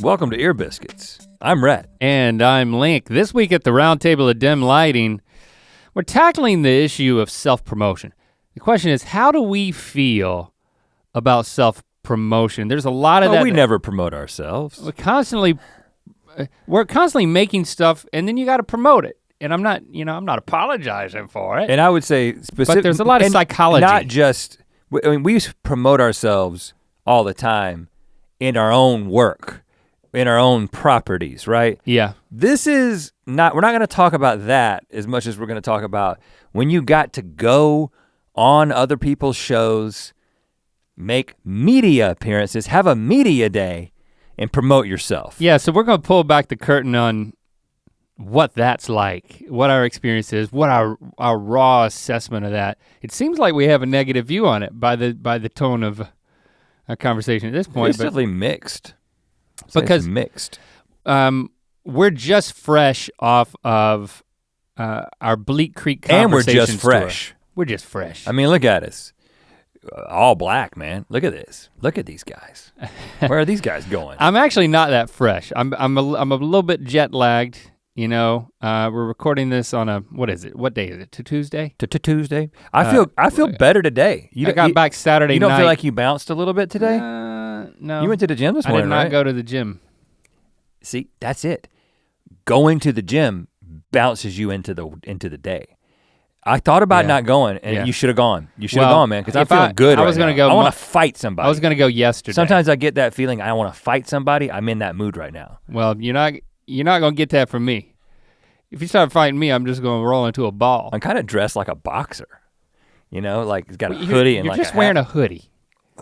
Welcome to Ear Biscuits. I'm Rhett. And I'm Link. This week at the Round Table of Dim Lighting, we're tackling the issue of self-promotion. The question is, how do we feel about self-promotion? There's a lot of that. We never promote ourselves. We're constantly making stuff and then you gotta promote it. And I'm not apologizing for it. And I would say but there's a lot of psychology. Not just, we promote ourselves all the time in our own work, in our own properties, right? Yeah. This is not, we're not gonna talk about that as much as we're gonna talk about when you got to go on other people's shows, make media appearances, have a media day, and promote yourself. Yeah, so we're gonna pull back the curtain on what that's like, what our experience is, what our raw assessment of that. It seems like we have a negative view on it by the tone of our conversation at this point. It's definitely mixed. Because it's mixed. We're just fresh off of our Bleak Creek and we're conversations just fresh. Tour. We're just fresh. I mean, look at us. All black, man. Look at this. Look at these guys. Where are these guys going? I'm actually not that fresh. I'm a little bit jet lagged. You know, we're recording this on what is it? What day is it? Tuesday? Tuesday. I feel better today. I got back Saturday night. You don't feel like you bounced a little bit today? No. You went to the gym this morning, I did not right? go to the gym. See, that's it. Going to the gym bounces you into the day. I thought about not going, and you should have gone. You should have gone, man, because I'm feeling good right now. I want to fight somebody. I was gonna go yesterday. Sometimes I get that feeling I want to fight somebody. I'm in that mood right now. Well, you're not gonna get that from me. If you start fighting me, I'm just gonna roll into a ball. I'm kind of dressed like a boxer. You know, like he's got a hoodie and you're like just wearing a hoodie.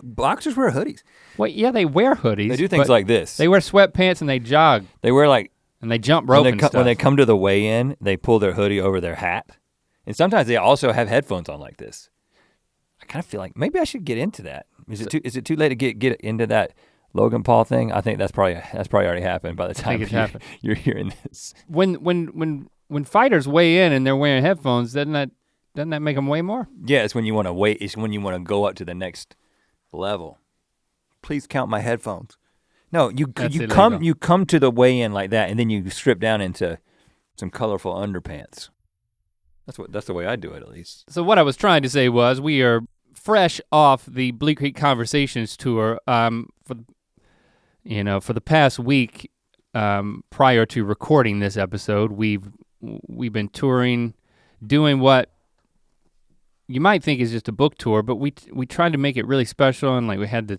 Boxers wear hoodies. Well, yeah, they wear hoodies. They do things like this. They wear sweatpants and they jog. They wear like, and they jump rope and stuff. When they come to the weigh-in, they pull their hoodie over their hat. And sometimes they also have headphones on like this. I kind of feel like maybe I should get into that. Is it too late to get into that Logan Paul thing? I think that's probably already happened by the time you're hearing this. When fighters weigh in and they're wearing headphones, doesn't that make them weigh more? Yeah, it's when you want to wait. It's when you want to go up to the next level. Please count my headphones. No, you come to the weigh-in like that, and then you strip down into some colorful underpants. That's the way I do it, at least. So what I was trying to say was we are fresh off the Bleak Creek Conversations tour. For the past week, prior to recording this episode, we've been touring, doing what you might think is just a book tour, but we tried to make it really special, and like we had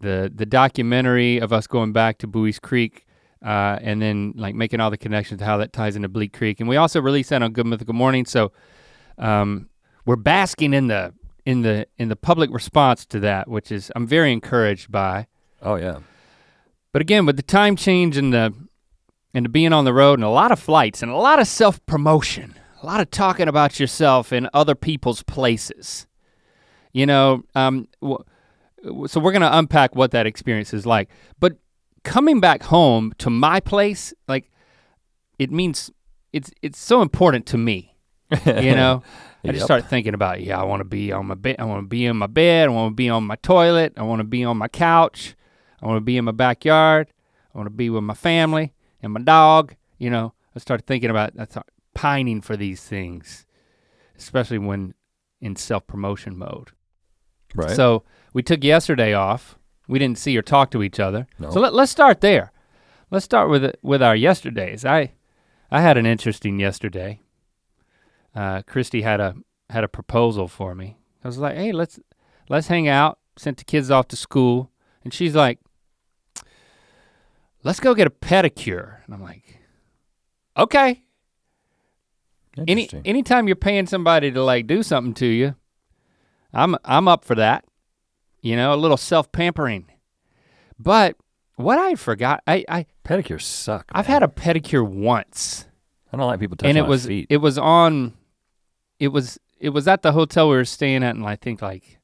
the documentary of us going back to Bowie's Creek. And then like making all the connections to how that ties into Bleak Creek. And we also released that on Good Mythical Morning. So we're basking in the public response to that, which is I'm very encouraged by. Oh yeah. But again, with the time change and the being on the road and a lot of flights and a lot of self-promotion, a lot of talking about yourself in other people's places. You know, so we're gonna unpack what that experience is like. But coming back home to my place, like it means it's so important to me, you know? I just start thinking about, I wanna be on my bed, I wanna be in my bed, I wanna be on my toilet, I wanna be on my couch, I wanna be in my backyard, I wanna be with my family and my dog, you know? I start thinking about, I start pining for these things, especially when in self-promotion mode. Right. So we took yesterday off. We didn't see or talk to each other. No. So let's start there. Let's start with our yesterdays. I had an interesting yesterday. Christy had a proposal for me. I was like, hey, let's hang out. Sent the kids off to school, and she's like, let's go get a pedicure. And I'm like, okay. Anytime you're paying somebody to like do something to you, I'm up for that. You know, a little self-pampering. But what I forgot, pedicures suck. I've had a pedicure once. I don't like people touching my feet. It was at the hotel we were staying at in I think like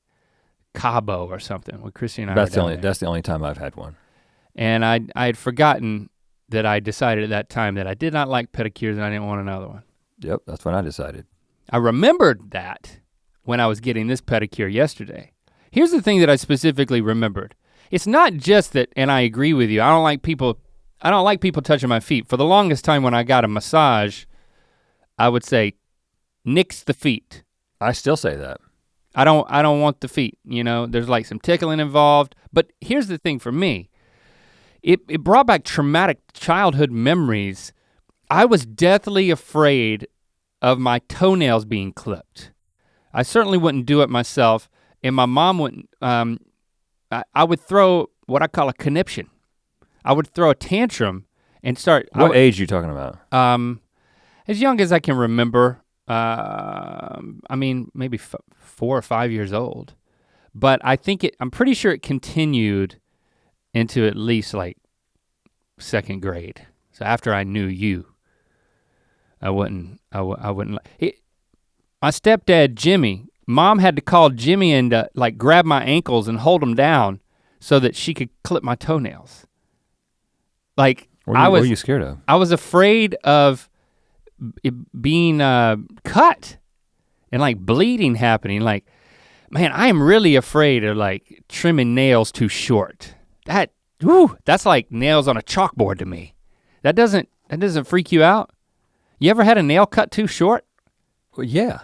Cabo or something with Christy and I. That's the only time I've had one. And I had forgotten that I decided at that time that I did not like pedicures and I didn't want another one. Yep, that's when I decided. I remembered that when I was getting this pedicure yesterday. Here's the thing that I specifically remembered. it's not just that, and I agree with you, I don't like people touching my feet. For the longest time when I got a massage, I would say, nix the feet. I still say that. I don't want the feet, you know, there's like some tickling involved. But here's the thing for me, it brought back traumatic childhood memories. I was deathly afraid of my toenails being clipped. I certainly wouldn't do it myself, and my mom wouldn't, I would throw what I call a conniption. I would throw a tantrum and start. What age are you talking about? As young as I can remember, I mean, maybe 4 or 5 years old. But I'm pretty sure it continued into at least like 2nd grade. So after I knew you, I wouldn't. My stepdad, Jimmy, Mom had to call Jimmy and like grab my ankles and hold them down so that she could clip my toenails. Like what were you scared of? I was afraid of it being cut and like bleeding happening. Like, man, I am really afraid of like trimming nails too short. That's like nails on a chalkboard to me. That doesn't freak you out? You ever had a nail cut too short? Well, yeah.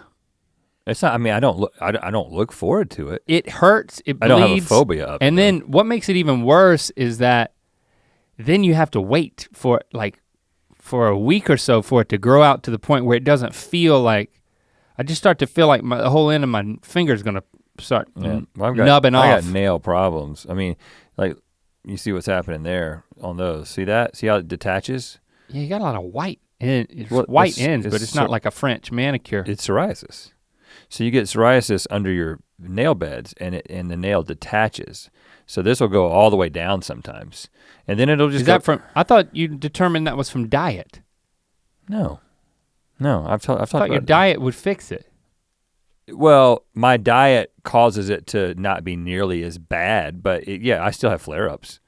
It's not. I mean, I don't look forward to it. It hurts. It bleeds. I don't have a phobia of it. And then what makes it even worse is that then you have to wait for a week or so for it to grow out to the point where it doesn't feel like. I just start to feel like the whole end of my finger is gonna start nubbing off. I got nail problems. I mean, like you see what's happening there on those. See that? See how it detaches? Yeah, you got a lot of white white ends, but it's not like a French manicure. It's psoriasis. So you get psoriasis under your nail beds and the nail detaches. So this will go all the way down sometimes. And then it'll just Is that from, I thought you determined that was from diet. No, I've talked about your diet would fix it. Well, my diet causes it to not be nearly as bad, but I still have flare-ups.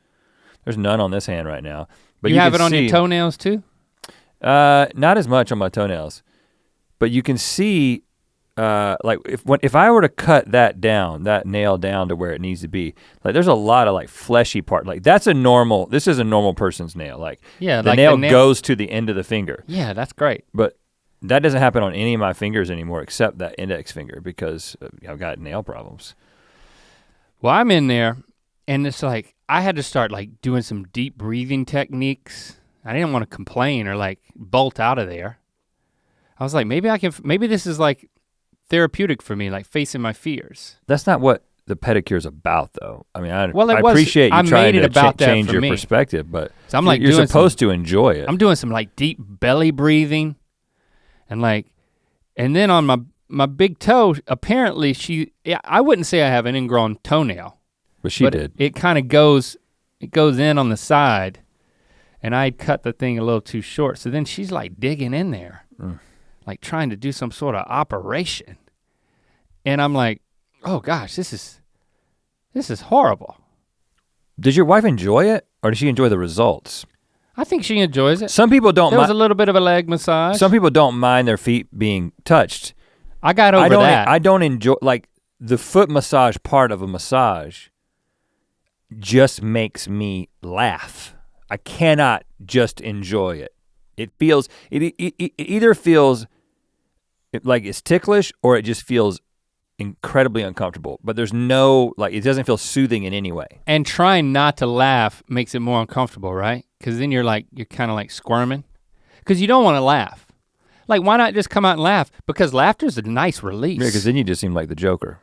There's none on this hand right now. But you have it on your toenails too? Not as much on my toenails, but you can see like if I were to cut that nail down to where it needs to be, like there's a lot of like fleshy part. Like this is a normal person's nail. Like the nail goes to the end of the finger. Yeah, that's great. But that doesn't happen on any of my fingers anymore except that index finger because I've got nail problems. Well, I'm in there and it's like, I had to start like doing some deep breathing techniques. I didn't want to complain or like bolt out of there. I was like, maybe this is like therapeutic for me, like facing my fears. That's not what the pedicure's about though. I mean, I appreciate you trying to change your perspective, but so I'm like you're supposed to enjoy it. I'm doing some like deep belly breathing and then on my big toe, apparently I wouldn't say I have an ingrown toenail. But she did. It kind of goes in on the side and I cut the thing a little too short. So then she's like digging in there, like trying to do some sort of operation. And I'm like, oh gosh, this is horrible. Did your wife enjoy it or did she enjoy the results? I think she enjoys it. Some people don't. There was a little bit of a leg massage. Some people don't mind their feet being touched. I got over that. I don't enjoy, like the foot massage part of a massage just makes me laugh. I cannot just enjoy it. It either feels like it's ticklish or it just feels incredibly uncomfortable, but there's no, like it doesn't feel soothing in any way. And trying not to laugh makes it more uncomfortable, right? Because then you're kind of like squirming. Because you don't want to laugh. Like why not just come out and laugh? Because laughter's a nice release. Yeah, because then you just seem like the Joker.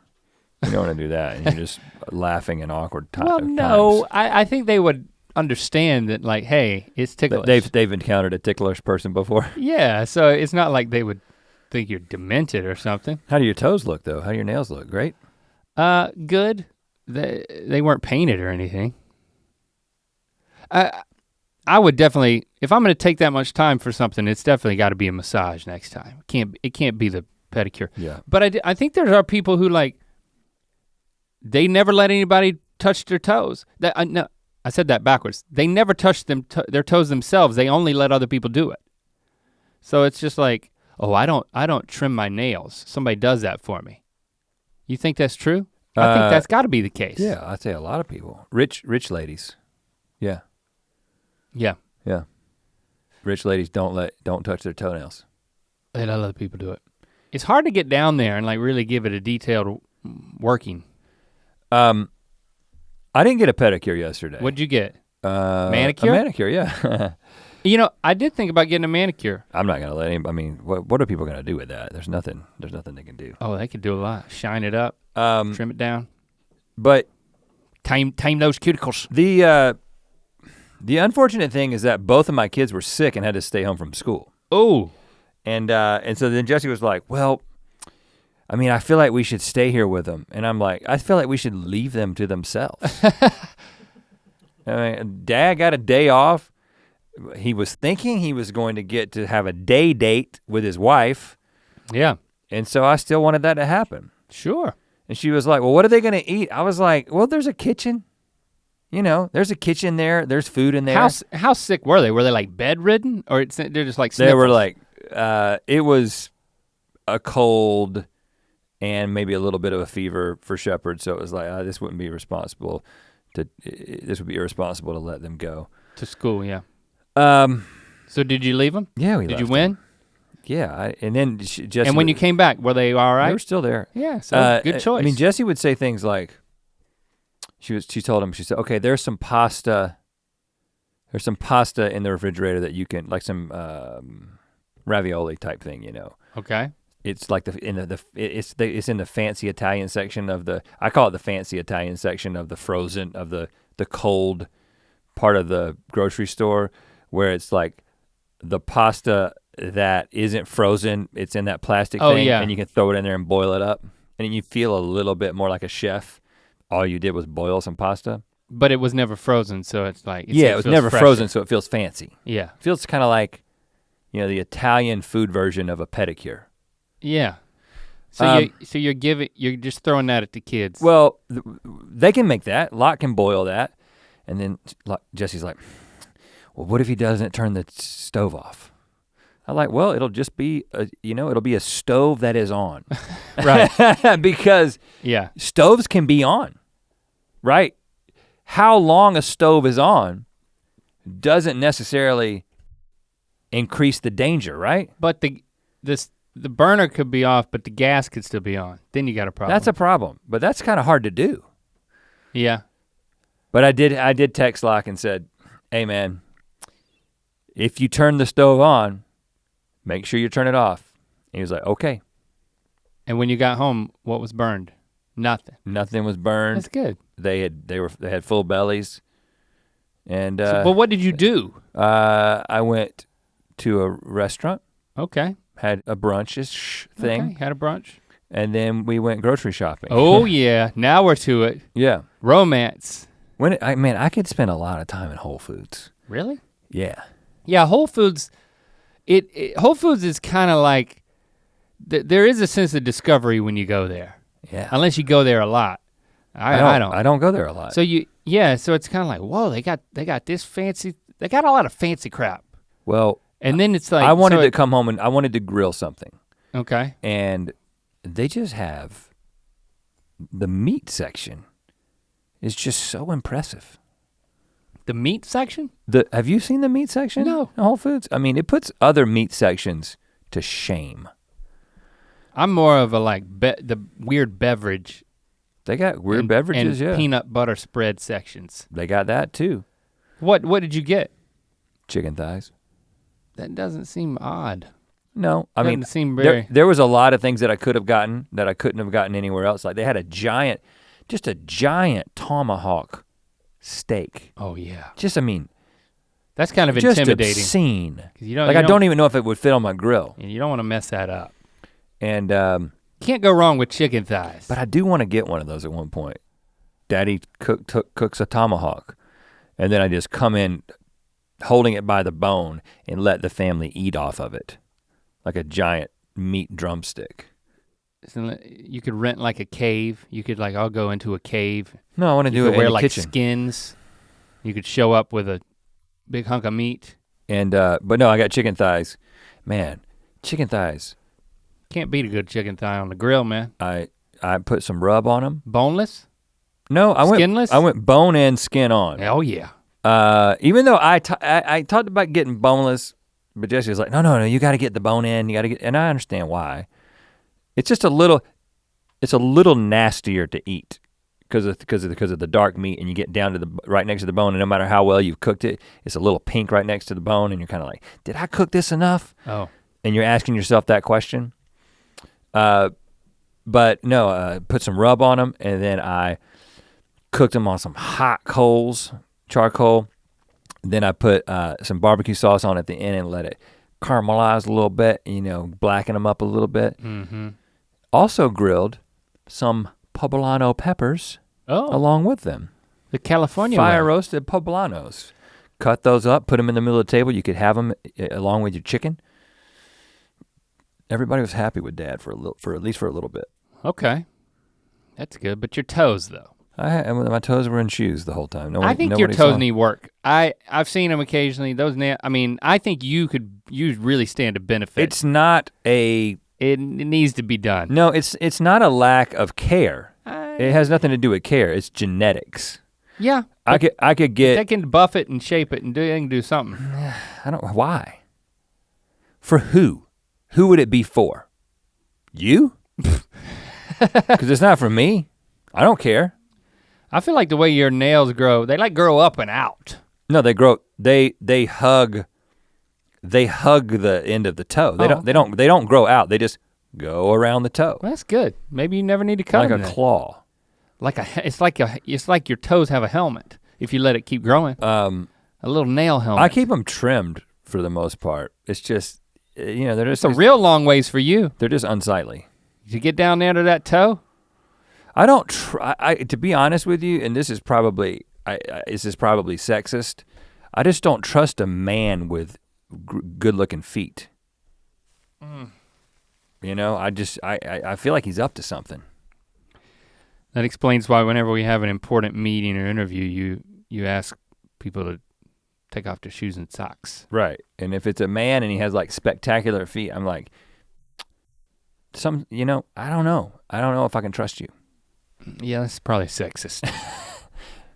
You don't want to do that, and you're just laughing in awkward times. Well, no, I think they would understand that like, hey, it's ticklish. They've encountered a ticklish person before. Yeah, so it's not like they would think you're demented or something. How do your toes look though? How do your nails look? Great? Good. They weren't painted or anything. I would definitely, if I'm gonna take that much time for something, it's definitely gotta be a massage next time. It can't be the pedicure. Yeah. But I think there are people who like, they never let anybody touch their toes. No, I said that backwards. They never touch their toes themselves. They only let other people do it. So it's just like, oh, I don't trim my nails. Somebody does that for me. You think that's true? I think that's gotta be the case. Yeah, I'd say a lot of people. Rich ladies. Yeah. Yeah. Yeah. Rich ladies don't touch their toenails. They let other people do it. It's hard to get down there and like really give it a detailed working. I didn't get a pedicure yesterday. What'd you get? Manicure? A manicure, yeah. You know, I did think about getting a manicure. I'm not gonna let him. I mean, what are people gonna do with that? There's nothing they can do. Oh, they could do a lot. Shine it up, trim it down. But Tame those cuticles. the unfortunate thing is that both of my kids were sick and had to stay home from school. Oh. And so then Jesse was like, well, I mean, I feel like we should stay here with them. And I'm like, I feel like we should leave them to themselves. I mean, Dad got a day off. He was thinking he was going to get to have a day date with his wife. Yeah. And so I still wanted that to happen. Sure. And she was like, well, what are they gonna eat? I was like, well, there's a kitchen. You know, there's a kitchen there, there's food in there. How sick were they? Were they like bedridden or they're just like sniffles? They were like, it was a cold and maybe a little bit of a fever for Shepard. So it was like, this would be irresponsible to let them go. To school, yeah. So did you leave them? Yeah, we did left you win? them. Yeah, and then Jesse. And when you came back, were they all right? They were still there. Yeah, so good choice. I mean, Jesse would say things like, she told him, she said, okay, there's some pasta in the refrigerator that you can, like some ravioli type thing, you know. Okay. It's like it's in the fancy Italian section of I call it the fancy Italian section of the frozen, of the cold part of the grocery store, where it's like the pasta that isn't frozen, it's in that plastic thing, yeah. And you can throw it in there and boil it up, and you feel a little bit more like a chef. All you did was boil some pasta. But it was never frozen, so it's like, it was never frozen, so it feels fancy. Yeah. It feels kind of like, you know, the Italian food version of a pedicure. Yeah. So you're just throwing that at the kids. Well, they can make that. Locke can boil that. And then Jesse's like, well, what if he doesn't turn the stove off? I'm like, well, it'll just be it'll be a stove that is on. Right. Because yeah, stoves can be on, right? How long a stove is on doesn't necessarily increase the danger, right? But the burner could be off, but the gas could still be on. Then you got a problem. That's a problem, but that's kind of hard to do. Yeah. But I did text Locke and said, hey man, if you turn the stove on, make sure you turn it off. And he was like, okay. And when you got home, what was burned? Nothing. Nothing was burned. That's good. They had full bellies. And but what did you do? I went to a restaurant. Okay. Had a brunch-ish thing. Okay, had a brunch. And then we went grocery shopping. Oh yeah, now we're to it. Yeah. Romance. I could spend a lot of time in Whole Foods. Really? Yeah. Yeah, Whole Foods, Whole Foods is kind of like, there is a sense of discovery when you go there. Yeah. Unless you go there a lot. I don't. I don't go there a lot. So so it's kind of like, whoa, they got this fancy, they got a lot of fancy crap. Well, and then it's like, I wanted to come home and I wanted to grill something. Okay. And they just have, the meat section is just so impressive. The meat section? Have you seen the meat section? No. In Whole Foods? I mean, it puts other meat sections to shame. I'm more of a the weird beverage. They got weird beverages, and yeah. Peanut butter spread sections. They got that too. What did you get? Chicken thighs. That doesn't seem odd. No, I mean, seem very... there was a lot of things that I could have gotten that I couldn't have gotten anywhere else. Like they had a giant tomahawk steak. Oh yeah. That's kind of just intimidating. Obscene. I don't even know if it would fit on my grill. And you don't want to mess that up. And can't go wrong with chicken thighs. But I do want to get one of those at one point. Daddy cooks a tomahawk, and then I just come in holding it by the bone and let the family eat off of it, like a giant meat drumstick. So you could rent like a cave. You could I'll go into a cave. No, I want to do it in the kitchen. Skins. You could show up with a big hunk of meat. And but no, I got chicken thighs. Man, chicken thighs. Can't beat a good chicken thigh on the grill, man. I put some rub on them. Boneless? No, Skinless? I went bone and skin on. Oh yeah. Even though I talked about getting boneless, but Jesse was like, no, you gotta get the bone in, and I understand why. It's just a little nastier to eat because of the dark meat, and you get down to the right next to the bone, and no matter how well you've cooked it, it's a little pink right next to the bone, and you're kind of like, did I cook this enough? Oh. And you're asking yourself that question. But no, put some rub on them, and then I cooked them on some hot charcoal. Then I put some barbecue sauce on at the end and let it caramelize a little bit, blacken them up a little bit. Mm-hmm. Also grilled some poblano peppers along with them. The California Fire way. roasted poblanos. Cut those up, put them in the middle of the table. You could have them along with your chicken. Everybody was happy with Dad for at least a little bit. Okay, that's good. But your toes, though. My toes were in shoes the whole time. I think your toes need work. I've seen them occasionally. I think you really stand to benefit. It's not a. It needs to be done. No, it's not a lack of care. It has nothing to do with care. It's genetics. Yeah. I could get. They can buff it and shape it and they can do something. I don't. Why? For who? Who would it be for? You? Because it's not for me. I don't care. I feel like the way your nails grow, they grow up and out. No, they grow. They hug. They hug the end of the toe. They don't grow out. They just go around the toe. Well, that's good. Maybe you never need to cut them. Like a claw. It's like your toes have a helmet if you let it keep growing. A little nail helmet. I keep them trimmed for the most part. It's just they're just. It's a real long ways for you. They're just unsightly. Did you get down there to that toe? I don't try. To be honest with you, and this is probably sexist. I just don't trust a man with good-looking feet. Mm. I feel like he's up to something. That explains why whenever we have an important meeting or interview, you ask people to take off their shoes and socks. Right, and if it's a man and he has like spectacular feet, I'm like, I don't know. I don't know if I can trust you. Yeah, that's probably sexist.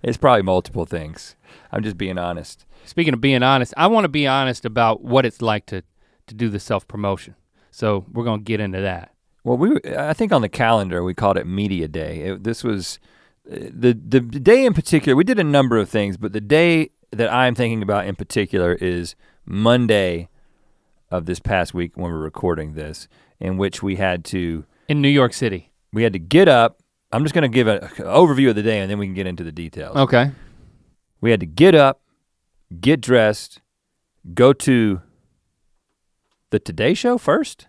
It's probably multiple things. I'm just being honest. Speaking of being honest, I want to be honest about what it's like to do the self-promotion. So we're gonna get into that. Well, I think on the calendar we called it Media Day. This was the day in particular. We did a number of things, but the day that I'm thinking about in particular is Monday of this past week when we're recording this, in which we had to in New York City. We had to get up. I'm just gonna give an overview of the day and then we can get into the details. Okay. We had to get up, get dressed, go to the Today Show first?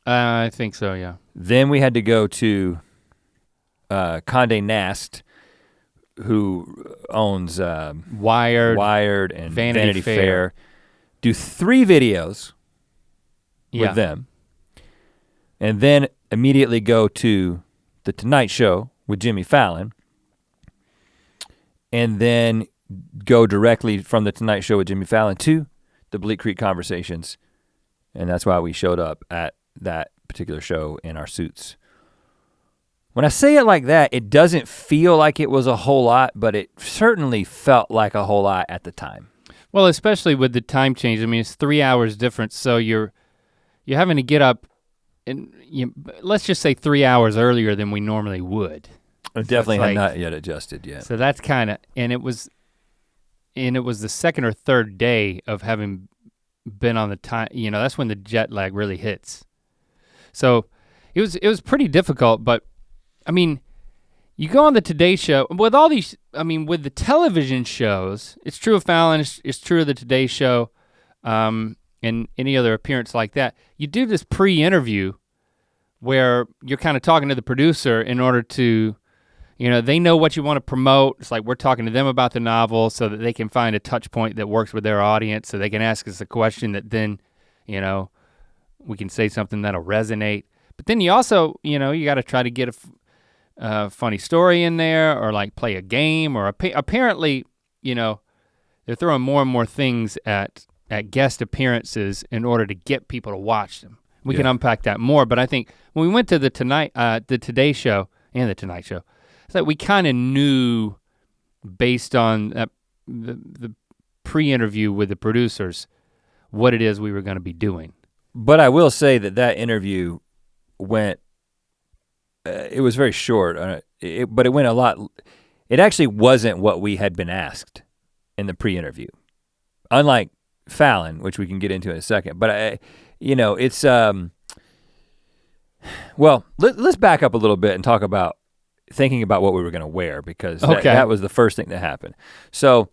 I think so, yeah. Then we had to go to Condé Nast, who owns Wired and Vanity Fair. Do 3 videos with them. And then immediately go to The Tonight Show with Jimmy Fallon. And then go directly from The Tonight Show with Jimmy Fallon to the Bleak Creek Conversations. And that's why we showed up at that particular show in our suits. When I say it like that, it doesn't feel like it was a whole lot, but it certainly felt like a whole lot at the time. Well, especially with the time change. I mean, it's 3 hours difference, so you're having to get up and let's just say 3 hours earlier than we normally would. It definitely had not yet adjusted yet. So that's kind of, and it was the second or third day of having been on the time, that's when the jet lag really hits. So it was pretty difficult, but I mean, you go on the Today Show, with all these, with the television shows, it's true of Fallon, it's true of the Today Show, and any other appearance like that. You do this pre-interview where you're kind of talking to the producer in order to, they know what you want to promote. It's like we're talking to them about the novel so that they can find a touch point that works with their audience so they can ask us a question that then, we can say something that'll resonate. But then you also, you gotta try to get a funny story in there or like play a game or apparently, they're throwing more and more things at guest appearances in order to get people to watch them, We can unpack that more, but I think when we went to the Today Show and the Tonight Show, it's like we kind of knew based on the pre-interview with the producers what it is we were gonna be doing. But I will say that interview went, it was very short, but it went a lot, it actually wasn't what we had been asked in the pre-interview. Unlike Fallon, which we can get into in a second, but it's, well, let's back up a little bit and talk about thinking about what we were gonna wear, because that was the first thing that happened. So,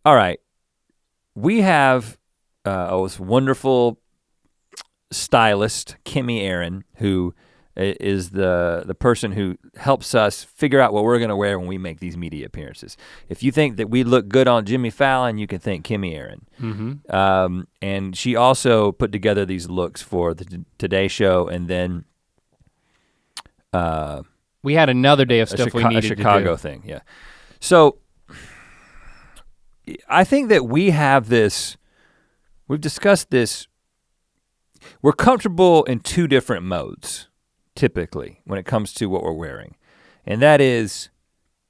all right, we have this wonderful stylist, Kimmy Aaron, who is the person who helps us figure out what we're gonna wear when we make these media appearances. If you think that we look good on Jimmy Fallon, you can thank Kimmy Aaron. Mm-hmm. And she also put together these looks for the Today Show, and then we had another day of stuff we needed to do. A Chicago thing, yeah. So I think that we have this, we've discussed this, we're comfortable in two different modes, typically, when it comes to what we're wearing. And that is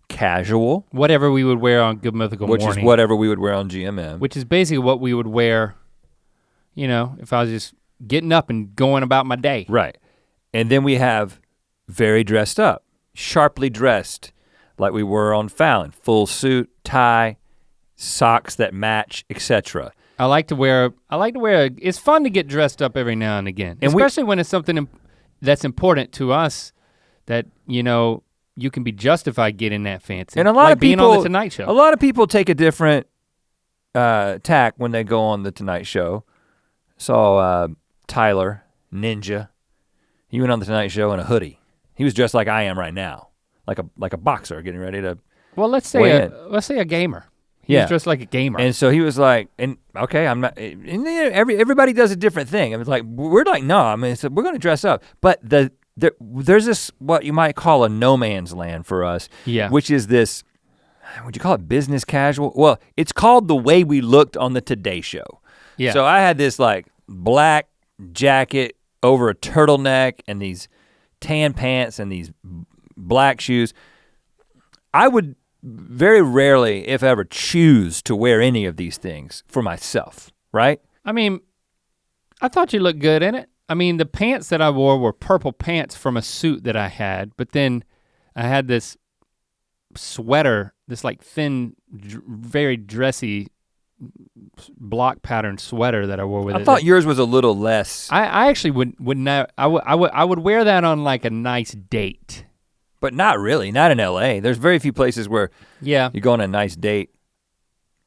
casual. Whatever we would wear on Good Mythical Morning. Which is whatever we would wear on GMM. Which is basically what we would wear, if I was just getting up and going about my day. Right. And then we have very dressed up, sharply dressed, like we were on Fallon. Full suit, tie, socks that match, etc. I like to wear, it's fun to get dressed up every now and again. And especially when it's something that's important to us that, you can be justified getting that fancy. And a lot of people, being on the Tonight Show. A lot of people take a different tack when they go on the Tonight Show. Saw Tyler, Ninja. He went on the Tonight Show in a hoodie. He was dressed like I am right now, like a boxer getting ready to. Well, let's say a gamer. He was dressed like a gamer. And so he was like, okay, I'm not. And everybody does a different thing. And it's like we're like, no, I mean, we're going to dress up, but there's this what you might call a no man's land for us. Yeah. Which is this. Would you call it business casual? Well, it's called the way we looked on the Today Show. Yeah. So I had this like black jacket over a turtleneck and these tan pants and these black shoes. I would very rarely, if ever, choose to wear any of these things for myself, right? I mean, I thought you looked good in it. I mean, the pants that I wore were purple pants from a suit that I had, but then I had this sweater, this like thin, very dressy block pattern sweater that I wore with it. I thought yours was a little less. I actually would not, I would wear that on like a nice date. But not really, not in LA. There's very few places where you go on a nice date.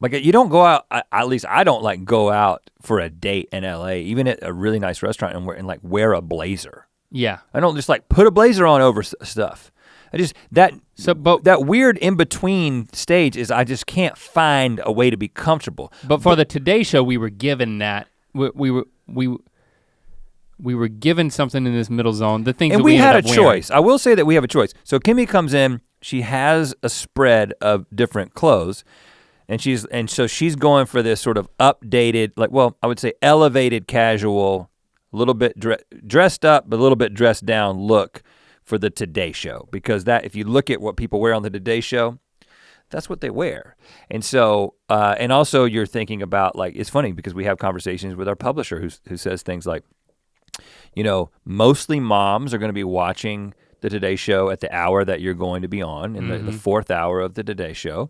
Like you don't go out, at least I don't like go out for a date in LA, even at a really nice restaurant and wear a blazer. Yeah. I don't just like put a blazer on over stuff. I just, that weird in-between stage is I just can't find a way to be comfortable. But for the Today Show, we were given that. We were given something in this middle zone, the things and that we had ended a up wearing. choice. I will say that we have a choice. So Kimmy comes in, she has a spread of different clothes, and so she's going for this sort of updated, I would say elevated casual, a little bit dressed up, but a little bit dressed down look for the Today Show. Because that, if you look at what people wear on the Today Show, that's what they wear. And so, and also you're thinking about it's funny because we have conversations with our publisher who says things like, mostly moms are gonna be watching the Today Show at the hour that you're going to be on, in the fourth hour of the Today Show.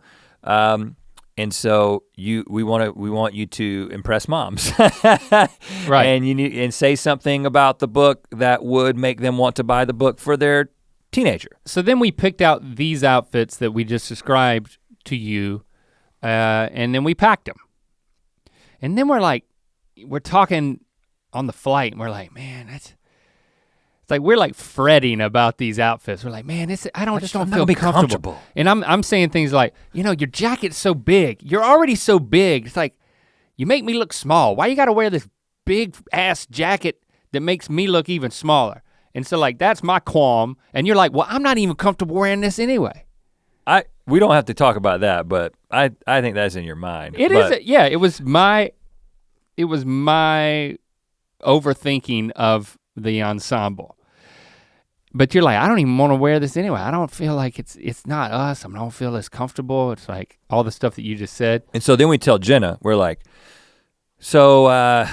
And so we want you to impress moms. Right. And say something about the book that would make them want to buy the book for their teenager. So then we picked out these outfits that we just described to you, and then we packed them. And then we're talking on the flight, and we're like, man, it's like we're like fretting about these outfits. We're like, man, I just don't feel comfortable. And I'm saying things like, your jacket's so big. You're already so big. It's like, you make me look small. Why you gotta wear this big ass jacket that makes me look even smaller? And so that's my qualm. And you're like, well, I'm not even comfortable wearing this anyway. We don't have to talk about that, but I think that's in your mind. It was my overthinking of the ensemble. But you're like, I don't even wanna wear this anyway. I don't feel like it's not us. I don't feel as comfortable. It's like all the stuff that you just said. And so then we tell Jenna, we're like, so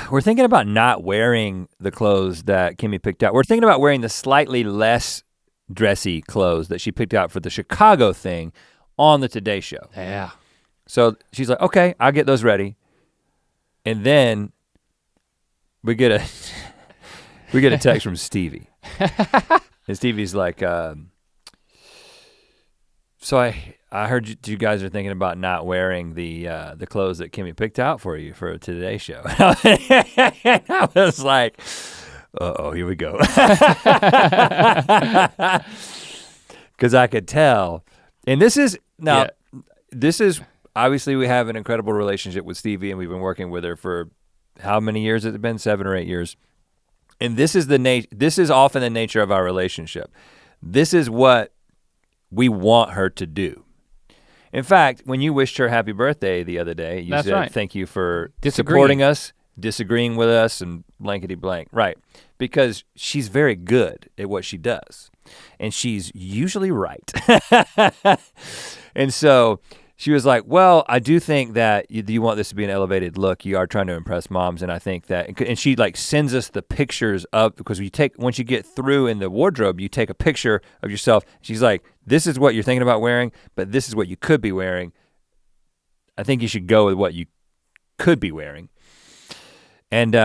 we're thinking about not wearing the clothes that Kimmy picked out. We're thinking about wearing the slightly less dressy clothes that she picked out for the Chicago thing on the Today Show. Yeah. So she's like, okay, I'll get those ready. And then we get a text from Stevie. And Stevie's like, so I heard you guys are thinking about not wearing the clothes that Kimmy picked out for you for Today's show. And I was like, uh-oh, here we go. Because I could tell. And this is obviously we have an incredible relationship with Stevie and we've been working with her for how many years has it been? 7 or 8 years. And this is often the nature of our relationship. This is what we want her to do. In fact, when you wished her happy birthday the other day, you said, right. Thank you for supporting us, disagreeing with us, and blankety blank. Right, because she's very good at what she does. And she's usually right. And so she was like, well, I do think that you want this to be an elevated look. You are trying to impress moms, and I think that, and she like sends us the pictures up, because once you get through in the wardrobe, you take a picture of yourself. She's like, this is what you're thinking about wearing, but this is what you could be wearing. I think you should go with what you could be wearing. And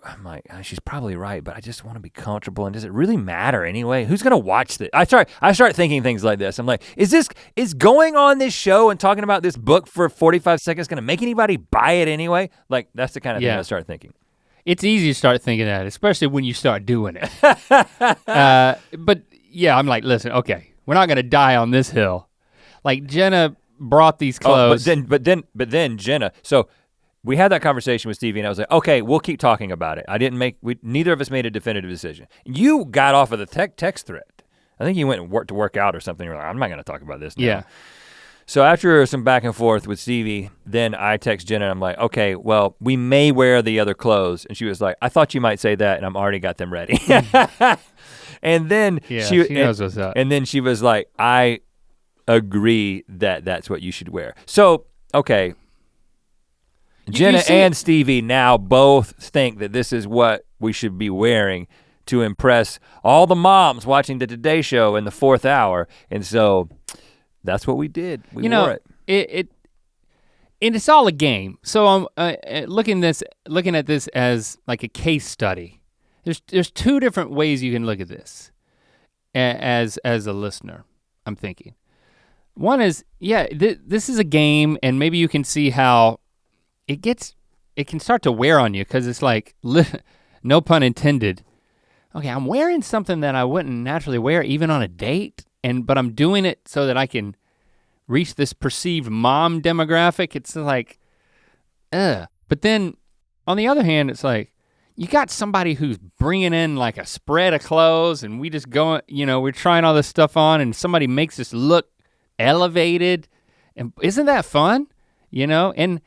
I'm like, she's probably right, but I just want to be comfortable. And does it really matter anyway? Who's gonna watch this? I start thinking things like this. I'm like, is going on this show and talking about this book for 45 seconds gonna make anybody buy it anyway? Like, that's the kind of thing I start thinking. It's easy to start thinking that, especially when you start doing it. But yeah, I'm like, listen, okay, we're not gonna die on this hill. Like Jenna brought these clothes. But then Jenna, so we had that conversation with Stevie and I was like, okay, we'll keep talking about it. Neither of us made a definitive decision. You got off of the text thread. I think you went and to work out or something. You're like, I'm not gonna talk about this now. Yeah. So after some back and forth with Stevie, then I text Jenna and I'm like, okay, well, we may wear the other clothes. And she was like, I thought you might say that and I'm already got them ready. And then she knows what's up. And then she was like, I agree that that's what you should wear. So, okay. Jenna and Stevie now both think that this is what we should be wearing to impress all the moms watching the Today Show in the 4th hour. And so that's what we did. We wore it. And it's all a game. So I'm looking at this as like a case study. There's 2 different ways you can look at this as a listener, I'm thinking. One is, this is a game, and maybe you can see how it can start to wear on you, because it's like, no pun intended. Okay, I'm wearing something that I wouldn't naturally wear even on a date, but I'm doing it so that I can reach this perceived mom demographic. It's like, ugh. But then on the other hand, it's like, you got somebody who's bringing in like a spread of clothes and we just go, we're trying all this stuff on and somebody makes us look elevated. And isn't that fun? And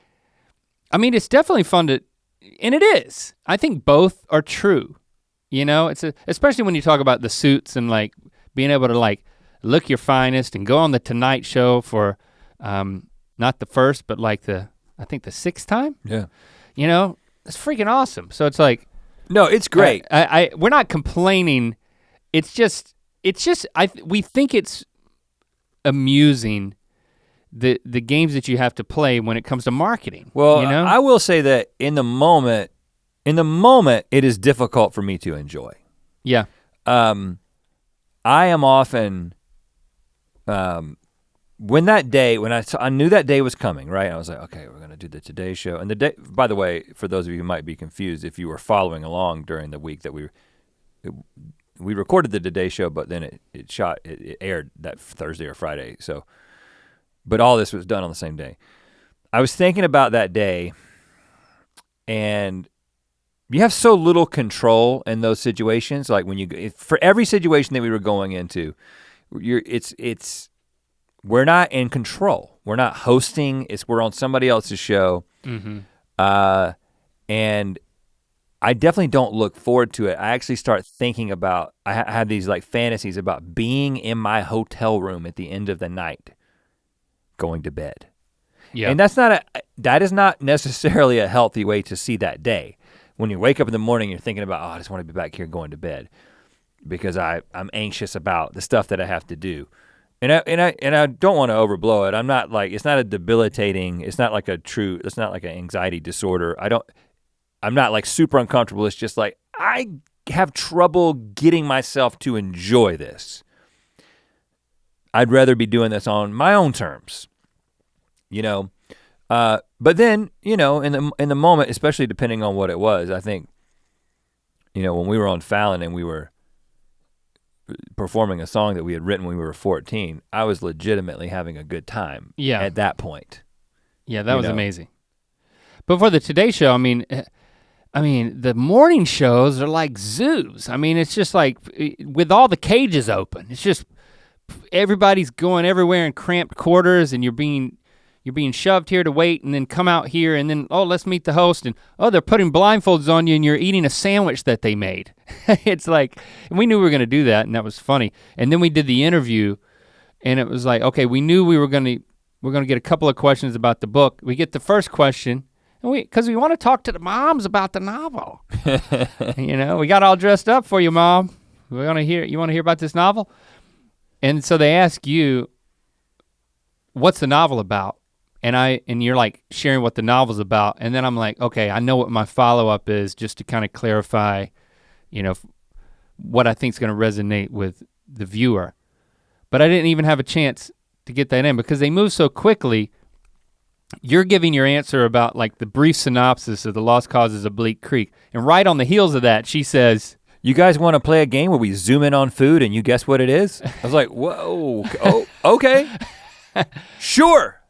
I mean, it's definitely fun and it is. I think both are true. Especially when you talk about the suits and like being able to like look your finest and go on the Tonight Show for not the first, but like I think the 6th time. Yeah. It's freaking awesome. So it's like, no, it's great. We're not complaining. It's just we think it's amusing the games that you have to play when it comes to marketing. Well, I will say that in the moment, it is difficult for me to enjoy. Yeah. I am often, when I knew that day was coming, right? I was like, okay, we're gonna do the Today Show. And the day, by the way, for those of you who might be confused, if you were following along during the week that we recorded the Today Show, but then it aired that Thursday or Friday. So, but all this was done on the same day. I was thinking about that day, and you have so little control in those situations. Like for every situation that we were going into, we're not in control. We're not hosting. We're on somebody else's show. Mm-hmm. And I definitely don't look forward to it. I actually start thinking about, I have these like fantasies about being in my hotel room at the end of the night, going to bed. Yeah. And that is not necessarily a healthy way to see that day. When you wake up in the morning, you're thinking about, I just want to be back here going to bed because I'm anxious about the stuff that I have to do. And I don't want to overblow it. I'm not like, it's not a debilitating, it's not like it's not like an anxiety disorder. I'm not like super uncomfortable. It's just like, I have trouble getting myself to enjoy this. I'd rather be doing this on my own terms, but then, in the moment, especially depending on what it was, I think, when we were on Fallon and we were performing a song that we had written when we were 14, I was legitimately having a good time at that point. Yeah, that was amazing. But for the Today Show, I mean, the morning shows are like zoos. I mean, it's just like, with all the cages open, it's just, everybody's going everywhere in cramped quarters and you're being shoved here to wait and then come out here and then, let's meet the host and, they're putting blindfolds on you and you're eating a sandwich that they made. It's like, and we knew we were gonna do that and that was funny. And then we did the interview and it was like, okay, we knew we're gonna get a couple of questions about the book. We get the first question and because we wanna talk to the moms about the novel. We got all dressed up for you, Mom. You wanna hear about this novel? And so they ask you, what's the novel about? And you're like sharing what the novel's about. And then I'm like, okay, I know what my follow-up is just to kind of clarify, what I think is gonna resonate with the viewer. But I didn't even have a chance to get that in because they move so quickly. You're giving your answer about like the brief synopsis of The Lost Causes of Bleak Creek. And right on the heels of that, she says, you guys wanna play a game where we zoom in on food and you guess what it is? I was like, whoa, okay, sure.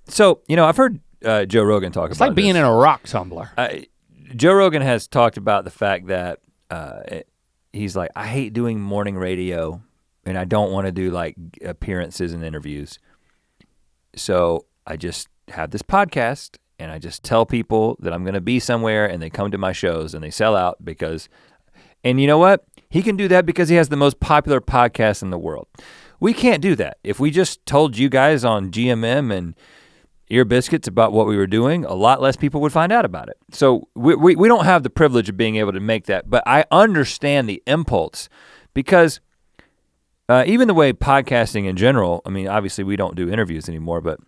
So, I've heard Joe Rogan talk about this. It's like being in a rock tumbler. Joe Rogan has talked about the fact that he's like, I hate doing morning radio and I don't wanna do like appearances and interviews. So I just have this podcast and I just tell people that I'm gonna be somewhere and they come to my shows and they sell out and you know what? He can do that because he has the most popular podcast in the world. We can't do that. If we just told you guys on GMM and Ear Biscuits about what we were doing, a lot less people would find out about it. So we don't have the privilege of being able to make that, but I understand the impulse because even the way podcasting in general, I mean, obviously we don't do interviews anymore, but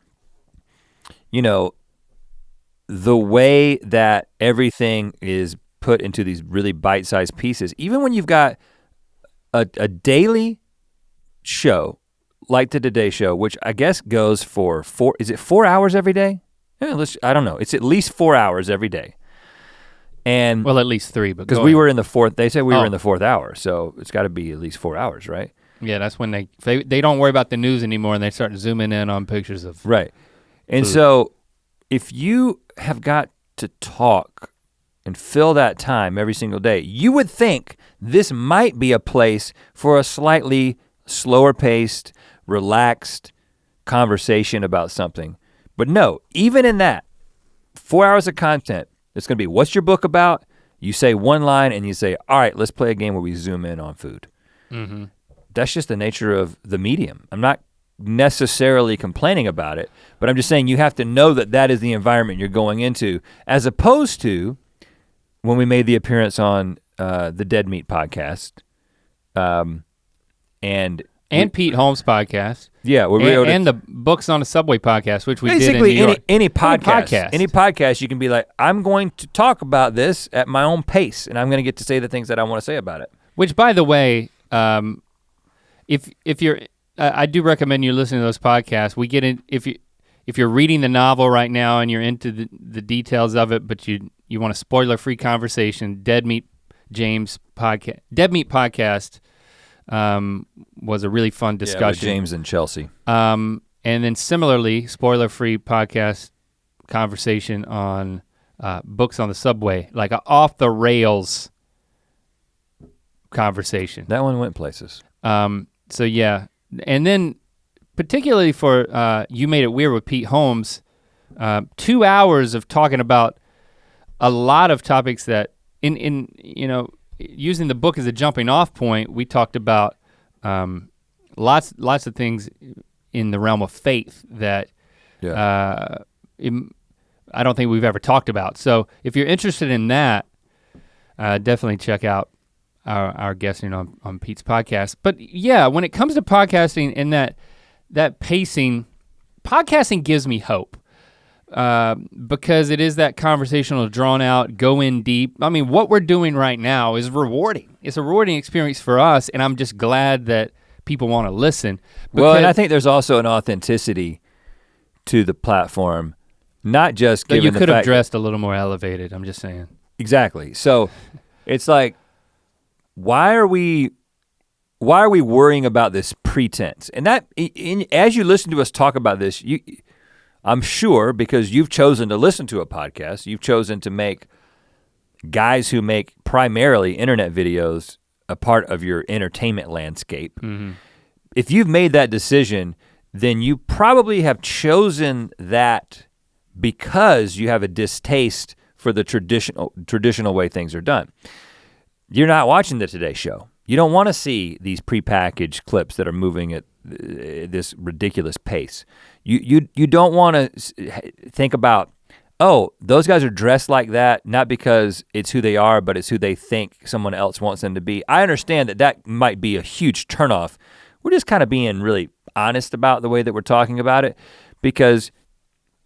the way that everything is put into these really bite-sized pieces, even when you've got a daily show like the Today Show, which I guess goes for 4 hours every day? I don't know, it's at least 4 hours every day. And well, at least 3, but because we were in the fourth, they said we were in the 4th hour, so it's gotta be at least 4 hours, right? Yeah, that's when they don't worry about the news anymore and they start zooming in on pictures of right. And food. So if you have got to talk and fill that time every single day, you would think this might be a place for a slightly slower paced, relaxed conversation about something. But no, even in that, 4 hours of content, it's gonna be, what's your book about? You say one line and you say, all right, let's play a game where we zoom in on food. Mm-hmm. That's just the nature of the medium. I'm not necessarily complaining about it, but I'm just saying you have to know that that is the environment you're going into, as opposed to when we made the appearance on the Dead Meat podcast, and Pete Holmes' podcast. Yeah, and the Books on the Subway podcast, which we did in New Basically, York. any podcast, you can be like, I'm going to talk about this at my own pace, and I'm gonna get to say the things that I wanna say about it. Which, by the way, if you're, I do recommend you listening to those podcasts. We get in, if you're reading the novel right now and you're into the details of it, but you want a spoiler-free conversation, Dead Meat podcast was a really fun discussion. With James and Chelsea. And then similarly, spoiler-free podcast conversation on Books on the Subway, like an off-the-rails conversation. That one went places. So yeah, and then particularly for You Made It Weird with Pete Holmes, 2 hours of talking about a lot of topics that in using the book as a jumping off point, we talked about lots of things in the realm of faith that I don't think we've ever talked about. So if you're interested in that, definitely check out our guesting on Pete's podcast. But yeah, when it comes to podcasting and that pacing, podcasting gives me hope. Because it is that conversational, drawn out, go in deep. I mean, what we're doing right now is rewarding. It's a rewarding experience for us, and I'm just glad that people wanna listen. Well, and I think there's also an authenticity to the platform, not just given the fact- You could have dressed a little more elevated, I'm just saying. Exactly, so it's like, why are we worrying about this pretense? And that, as you listen to us talk about this, I'm sure because you've chosen to listen to a podcast, you've chosen to make guys who make primarily internet videos a part of your entertainment landscape. Mm-hmm. If you've made that decision, then you probably have chosen that because you have a distaste for the traditional way things are done. You're not watching the Today Show. You don't wanna see these prepackaged clips that are moving at this ridiculous pace. You don't wanna think about, oh, those guys are dressed like that, not because it's who they are, but it's who they think someone else wants them to be. I understand that might be a huge turnoff. We're just kind of being really honest about the way that we're talking about it, because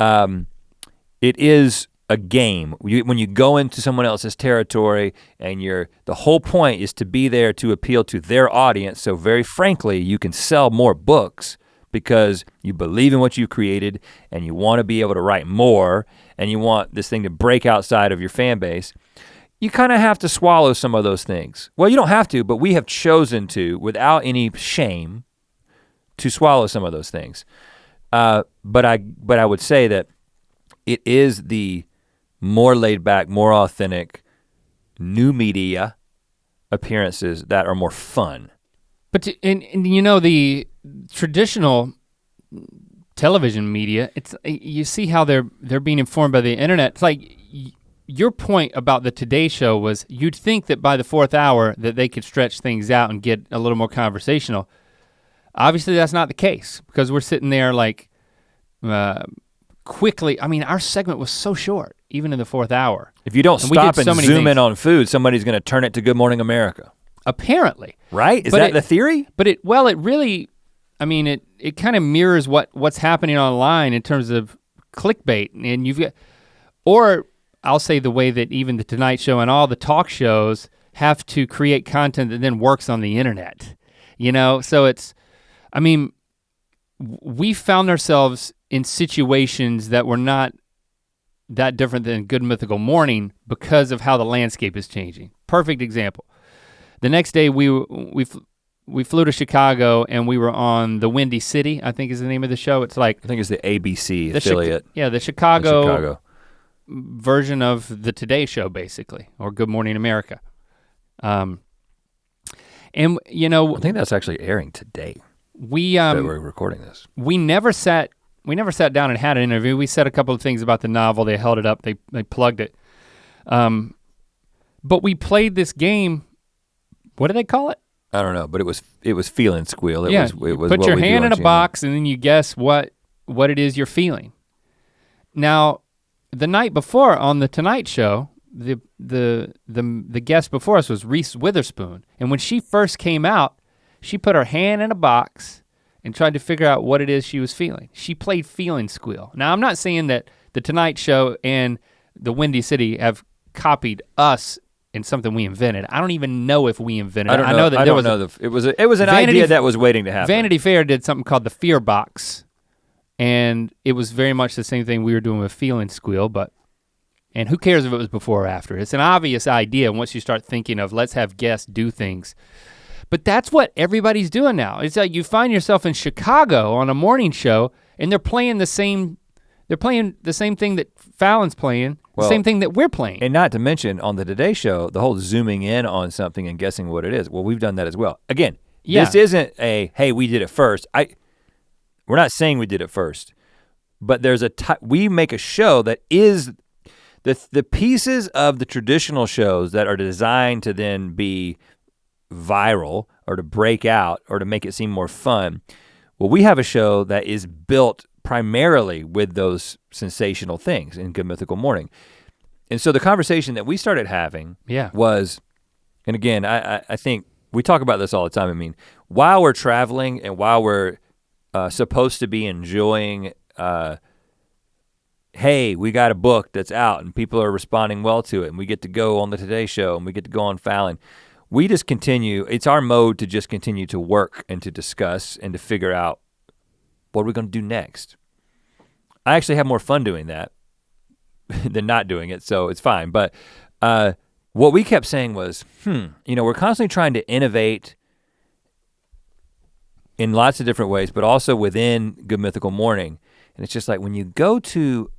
it is a game. When you go into someone else's territory and the whole point is to be there to appeal to their audience, so very frankly, you can sell more books because you believe in what you created and you wanna be able to write more and you want this thing to break outside of your fan base. You kind of have to swallow some of those things. Well, you don't have to, but we have chosen to, without any shame, to swallow some of those things. But I would say that it is the more laid back, more authentic, new media appearances that are more fun. But the traditional television media, you see how they're being informed by the internet. It's like your point about the Today Show was you'd think that by the fourth hour that they could stretch things out and get a little more conversational. Obviously that's not the case because we're sitting there like quickly. I mean, our segment was so short, even in the fourth hour. If you don't stop and zoom in on food, somebody's gonna turn it to Good Morning America. Apparently. Right, is that the theory? But it really, I mean, it kind of mirrors what's happening online in terms of clickbait, and you've got, or I'll say the way that even the Tonight Show and all the talk shows have to create content that then works on the internet, So it's, I mean, we found ourselves in situations that were not that different than Good Mythical Morning because of how the landscape is changing. Perfect example. The next day we flew to Chicago and we were on the Windy City, I think is the name of the show. It's like, I think it's the ABC affiliate. The Chicago version of the Today Show basically, or Good Morning America. And I think that's actually airing today. That we're recording this. We never sat down and had an interview. We said a couple of things about the novel. They held it up, they plugged it. But we played this game. What do they call it? I don't know, but it was Feel and Squeal. It was put your hand in a box and then you guess what it is you're feeling. Now, the night before on the Tonight Show, the guest before us was Reese Witherspoon, and when she first came out, she put her hand in a box and tried to figure out what it is she was feeling. She played Feel and Squeal. Now, I'm not saying that the Tonight Show and the Windy City have copied us in something we invented. I don't even know if we invented it. I know that it was an idea that was waiting to happen. Vanity Fair did something called the Fear Box, and it was very much the same thing we were doing with Feel and Squeal, and who cares if it was before or after? It's an obvious idea once you start thinking of let's have guests do things. But that's what everybody's doing now. It's like you find yourself in Chicago on a morning show and they're playing the same thing that Fallon's playing, the same thing that we're playing. And not to mention on the Today Show, the whole zooming in on something and guessing what it is. Well, we've done that as well. Again, This isn't hey, we did it first. We're not saying we did it first, but there's we make a show that is the pieces of the traditional shows that are designed to then be viral or to break out or to make it seem more fun. Well, we have a show that is built primarily with those sensational things in Good Mythical Morning. And so the conversation that we started having was, and again, I think we talk about this all the time. I mean, while we're traveling and while we're supposed to be enjoying, hey, we got a book that's out and people are responding well to it and we get to go on the Today Show and we get to go on Fallon. We just continue, it's our mode to just continue to work and to discuss and to figure out what we're gonna do next. I actually have more fun doing that than not doing it, so it's fine. But what we kept saying was, we're constantly trying to innovate in lots of different ways, but also within Good Mythical Morning. And it's just like when you go to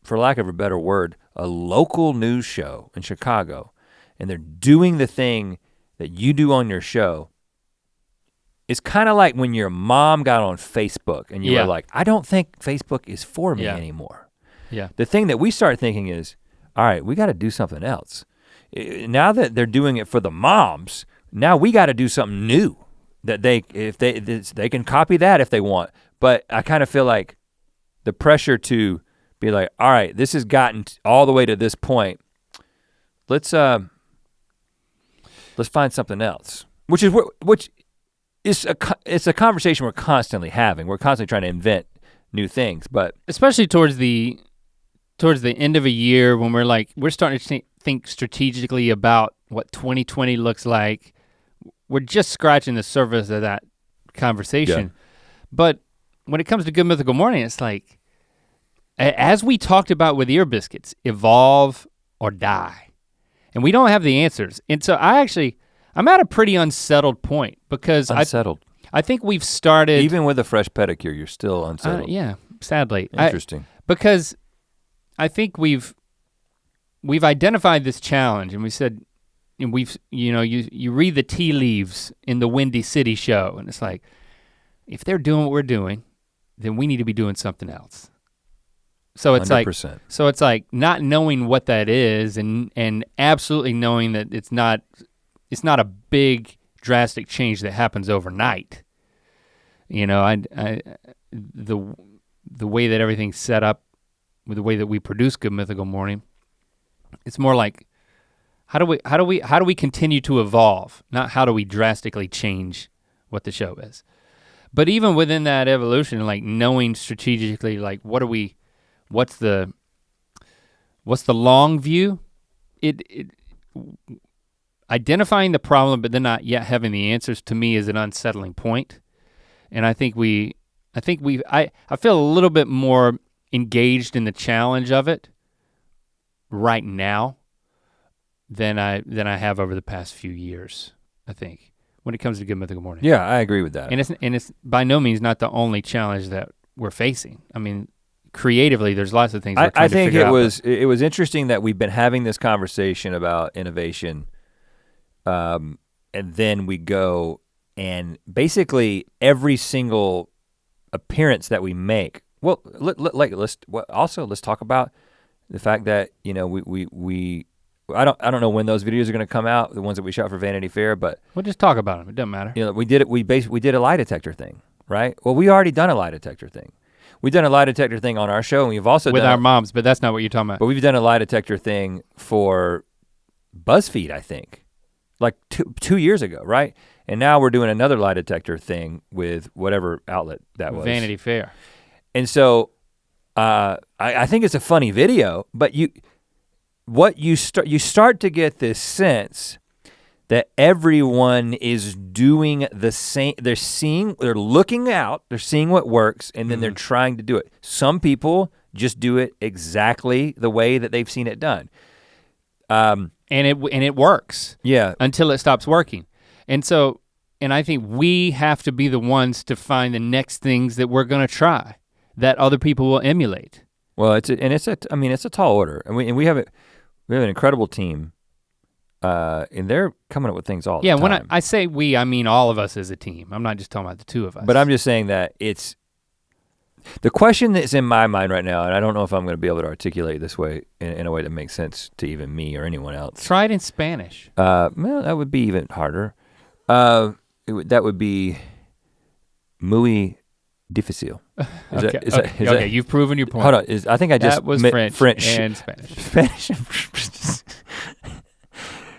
for lack of a better word, a local news show in Chicago, and they're doing the thing that you do on your show, it's kind of like when your mom got on Facebook and you were like, I don't think Facebook is for me anymore. Yeah. The thing that we start thinking is, all right, we gotta do something else. Now that they're doing it for the moms, now we gotta do something new that they can copy that if they want. But I kind of feel like the pressure to be like, all right, this has gotten all the way to this point. Let's find something else, which is it's a conversation we're constantly having. We're constantly trying to invent new things, but especially towards the end of a year when we're starting to think strategically about what 2020 looks like. We're just scratching the surface of that conversation. Yeah. But when it comes to Good Mythical Morning, it's like, as we talked about with Ear Biscuits, evolve or die. And we don't have the answers. And so I'm at a pretty unsettled point because I think we've started. Even with a fresh pedicure, you're still unsettled. Yeah, sadly. Interesting. Because I think we've identified this challenge and we said, and you read the tea leaves in the Windy City show and it's like, if they're doing what we're doing, then we need to be doing something else. So it's 100%. like not knowing what that is and absolutely knowing that it's not a big drastic change that happens overnight. The way that everything's set up with the way that we produce Good Mythical Morning, it's more like how do we continue to evolve, not how do we drastically change what the show is. But even within that evolution, like knowing strategically, like what's the long view? Identifying the problem but then not yet having the answers to me is an unsettling point. And I feel a little bit more engaged in the challenge of it right now than I have over the past few years, I think, when it comes to Good Mythical Morning. Yeah, I agree with that. And it's by no means not the only challenge that we're facing. I mean, creatively, there's lots of things we're trying to figure out. I think it was interesting that we've been having this conversation about innovation, and then we go and basically every single appearance that we make. Well, let's talk about the fact that I don't know when those videos are gonna come out, the ones that we shot for Vanity Fair, but we'll just talk about them. It doesn't matter. We did it. We did a lie detector thing, right? Well, we already done a lie detector thing. We've done a lie detector thing on our show, and we've also with our moms, but that's not what you're talking about. But we've done a lie detector thing for BuzzFeed, I think, like two years ago, right? And now we're doing another lie detector thing with whatever outlet that was. Vanity Fair. And so I think it's a funny video, but you start to get this sense that everyone is doing the same. They're looking out, they're seeing what works, and then they're trying to do it. Some people just do it exactly the way that they've seen it done. And it works. Yeah. Until it stops working. And I think we have to be the ones to find the next things that we're gonna try that other people will emulate. Well, it's a tall order, and we have an incredible team, and they're coming up with things all the time. Yeah, when I say we, I mean all of us as a team. I'm not just talking about the two of us. But I'm just saying that The question that's in my mind right now, and I don't know if I'm gonna be able to articulate this way in a way that makes sense to even me or anyone else. Try it in Spanish. Well, that would be even harder. That would be muy difícil. Okay, you've proven your point. Hold on, I think I just that was French and Spanish. Spanish.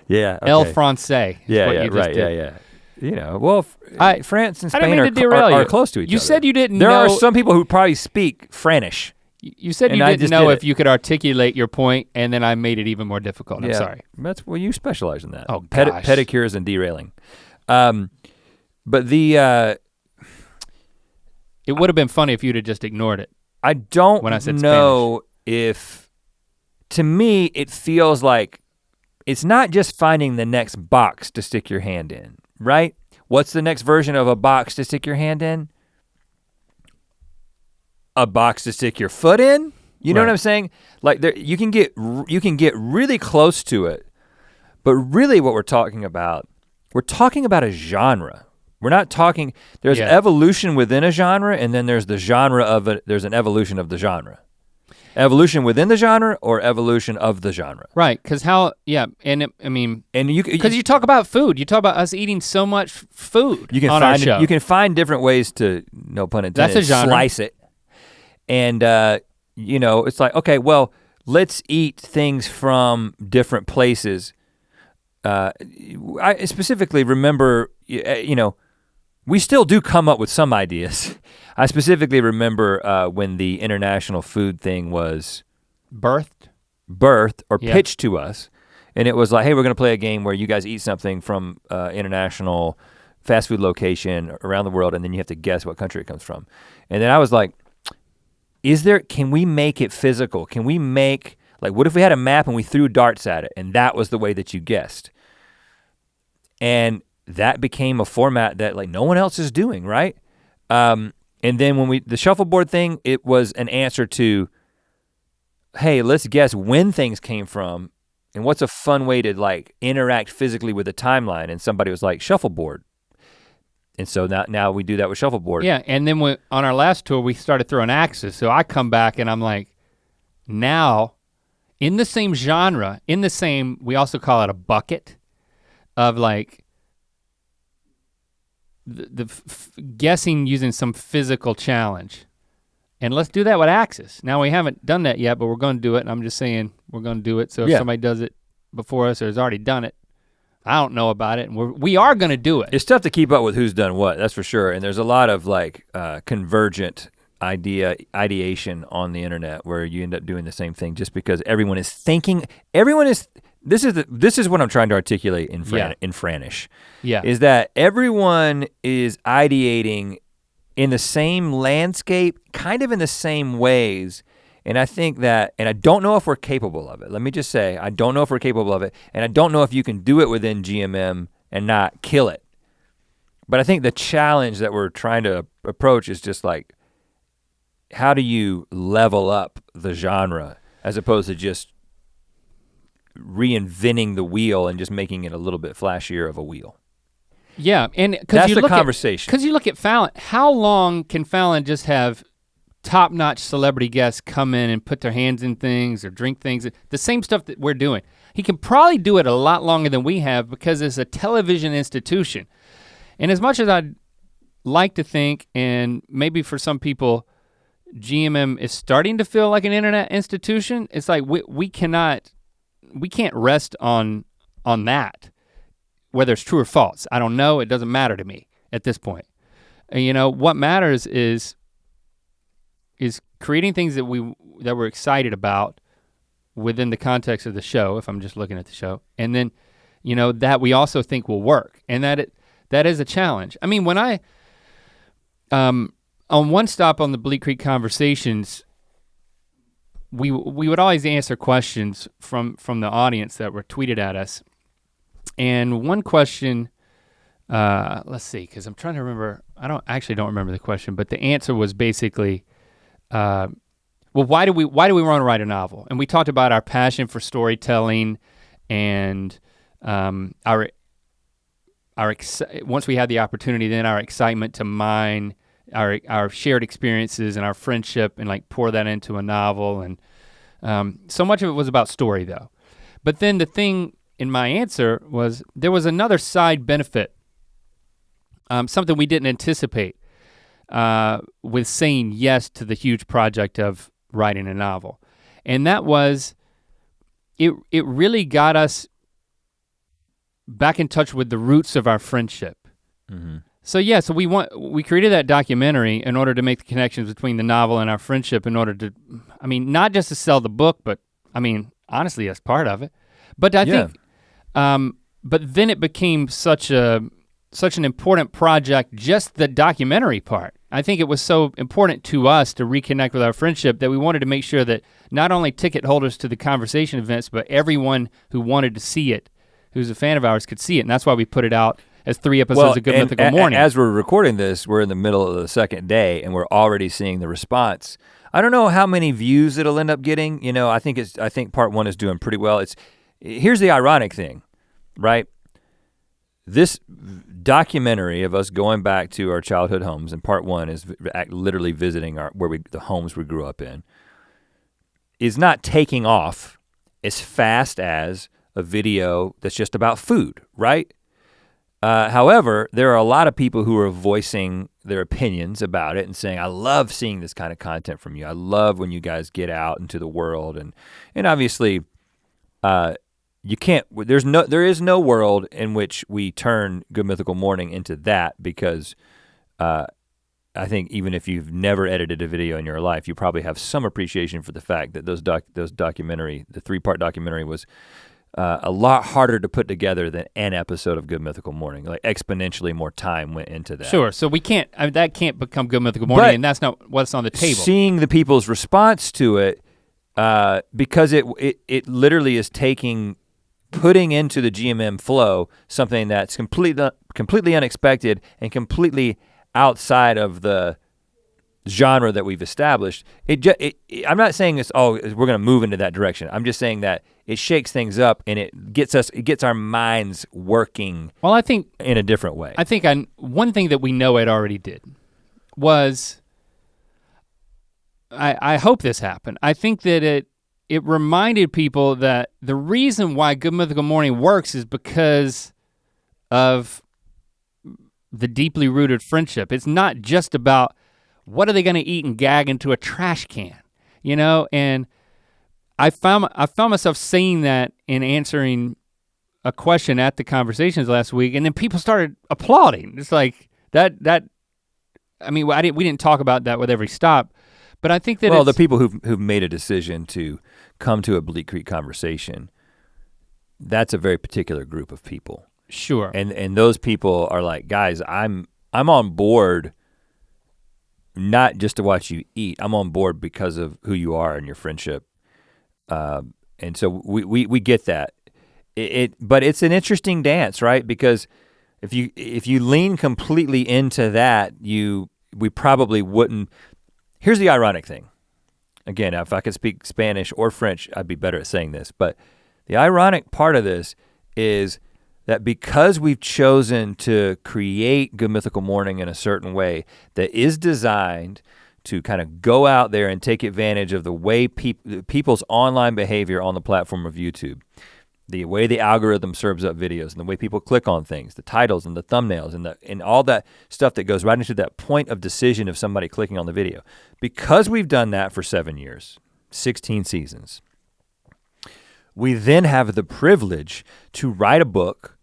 Yeah. Okay. El Francais. Yeah, what yeah, you just right, did. yeah. You know, well, France and I didn't Spain mean to derail are you. close to each other. You said you didn't there know. are some people who probably speak Franish. You said and you I didn't just know did if you could articulate your point, and then I made it even more difficult. I'm sorry. Well, you specialize in that. Oh, gosh. Pedicures and derailing. But the it would have been funny if you'd have just ignored it. I don't when I said know if, to me, it feels like it's not just finding the next box to stick your hand in, right? What's the next version of a box to stick your hand in? A box to stick your foot in? You know what I'm saying? Like you can get really close to it, but really what we're talking about a genre. We're not talking, there's evolution within a genre, and then there's the genre of it, there's an evolution of the genre. Evolution within the genre or evolution of the genre. Right, because and you talk about food. You talk about us eating so much food on our show. You can find different ways to, no pun intended, That's a genre. slice it. And it's like, okay, well, let's eat things from different places. I specifically remember, we still do come up with some ideas. I specifically remember when the international food thing was birthed or pitched to us. And it was like, hey, we're gonna play a game where you guys eat something from international fast food location around the world, and then you have to guess what country it comes from. And then I was like, can we make it physical? Can we make, like, what if we had a map and we threw darts at it and that was the way that you guessed? And that became a format that like no one else is doing, right? And then when the shuffleboard thing, it was an answer to, hey, let's guess when things came from and what's a fun way to like interact physically with a timeline. And somebody was like, shuffleboard. And so now we do that with shuffleboard. Yeah, and then on our last tour, we started throwing axes. So I come back and I'm like, now in the same genre, we also call it a bucket of like, guessing using some physical challenge. And let's do that with axes. Now we haven't done that yet, but we're gonna do it, and I'm just saying we're gonna do it. So if somebody does it before us or has already done it, I don't know about it, and we are gonna do it. It's tough to keep up with who's done what, that's for sure. And there's a lot of like convergent ideation on the internet where you end up doing the same thing just because everyone is thinking, this is what I'm trying to articulate in Franish. Yeah. Is that everyone is ideating in the same landscape, kind of in the same ways. And I think that, and I don't know if we're capable of it. Let me just say, I don't know if we're capable of it. And I don't know if you can do it within GMM and not kill it. But I think the challenge that we're trying to approach is just like, how do you level up the genre as opposed to just reinventing the wheel and just making it a little bit flashier of a wheel? Yeah, and that's the conversation. Because you look at Fallon, how long can Fallon just have top-notch celebrity guests come in and put their hands in things or drink things, the same stuff that we're doing? He can probably do it a lot longer than we have because it's a television institution. And as much as I'd like to think, and maybe for some people, GMM is starting to feel like an internet institution, it's like we can't rest on that, whether it's true or false. I don't know, it doesn't matter to me at this point. And what matters is creating things that we're excited about within the context of the show, if I'm just looking at the show, and then that we also think will work, and that is a challenge. I mean, when I on One Stop on the Bleak Creek Conversations, we would always answer questions from the audience that were tweeted at us. And one question, let's see, because I'm trying to remember, I don't remember the question, but the answer was basically, well, why do we want to write a novel? And we talked about our passion for storytelling and once we had the opportunity, then our excitement to mine our shared experiences and our friendship and like pour that into a novel. And so much of it was about story though. But then the thing in my answer was there was another side benefit, something we didn't anticipate with saying yes to the huge project of writing a novel. And that was, it really got us back in touch with the roots of our friendship. Mm-hmm. So yeah, so we created that documentary in order to make the connections between the novel and our friendship in order to, I mean, not just to sell the book, but I mean, honestly, that's part of it. But I think, but then it became such an important project, just the documentary part. I think it was so important to us to reconnect with our friendship that we wanted to make sure that not only ticket holders to the conversation events, but everyone who wanted to see it, who's a fan of ours, could see it. And that's why we put it out as 3 episodes of Good Mythical Morning. As we're recording this, we're in the middle of the second day and we're already seeing the response. I don't know how many views it'll end up getting. You know, I think part 1 is doing pretty well. Here's the ironic thing, right? This documentary of us going back to our childhood homes, and part 1 is literally visiting the homes we grew up in, is not taking off as fast as a video that's just about food, right? However, there are a lot of people who are voicing their opinions about it and saying, I love seeing this kind of content from you. I love when you guys get out into the world. And obviously, you can't, there is no world in which we turn Good Mythical Morning into that, because I think even if you've never edited a video in your life, you probably have some appreciation for the fact that the 3-part documentary was a lot harder to put together than an episode of Good Mythical Morning. Like exponentially more time went into that. Sure, so that can't become Good Mythical Morning, and that's not what's on the table. Seeing the people's response to it, because it literally is putting into the GMM flow something that's completely unexpected and completely outside of the genre that we've established. I'm not saying we're gonna move into that direction. I'm just saying that it shakes things up and it gets our minds working. Well, I think in a different way. I think one thing that we know it already did was, I hope this happened. I think that it reminded people that the reason why Good Mythical Morning works is because of the deeply rooted friendship. It's not just about what are they gonna eat and gag into a trash can, you know? And I found myself saying that in answering a question at the conversations last week, and then people started applauding. It's like that. I mean, we didn't talk about that with every stop, but I think that the people who've made a decision to come to a Bleak Creek conversation, that's a very particular group of people. Sure. And those people are like, guys, I'm on board. Not just to watch you eat, I'm on board because of who you are and your friendship. And so we get that. But it's an interesting dance, right? Because if you lean completely into that, we probably wouldn't. Here's the ironic thing. Again, if I could speak Spanish or French, I'd be better at saying this. But the ironic part of this is that because we've chosen to create Good Mythical Morning in a certain way that is designed to kind of go out there and take advantage of the way people's online behavior on the platform of YouTube, the way the algorithm serves up videos and the way people click on things, the titles and the thumbnails and all that stuff that goes right into that point of decision of somebody clicking on the video. Because we've done that for 7 years, 16 seasons, we then have the privilege to write a book,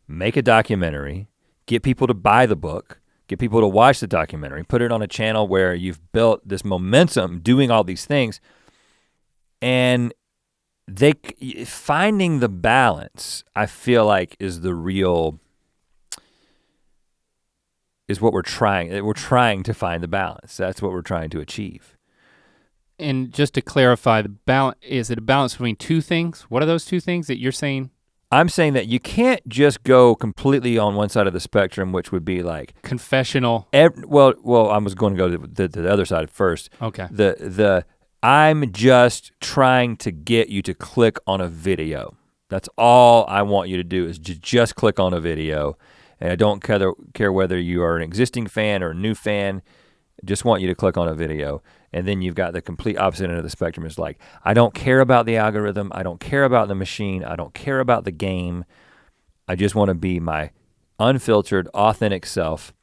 make a documentary, get people to buy the book, get people to watch the documentary, put it on a channel where you've built this momentum doing all these things, and finding the balance, I feel like is what we're trying. We're trying to find the balance. That's what we're trying to achieve. And just to clarify, is it a balance between two things? What are those two things that you're saying? I'm saying that you can't just go completely on one side of the spectrum, which would be like confessional. Well, I was going to go to the other side first. Okay. I'm just trying to get you to click on a video. That's all I want you to do is just click on a video, And I don't care whether you are an existing fan or a new fan, just want you to click on a video. And then you've got the complete opposite end of the spectrum. It's like, I don't care about the algorithm. I don't care about the machine. I don't care about the game. I just want to be my unfiltered, authentic self.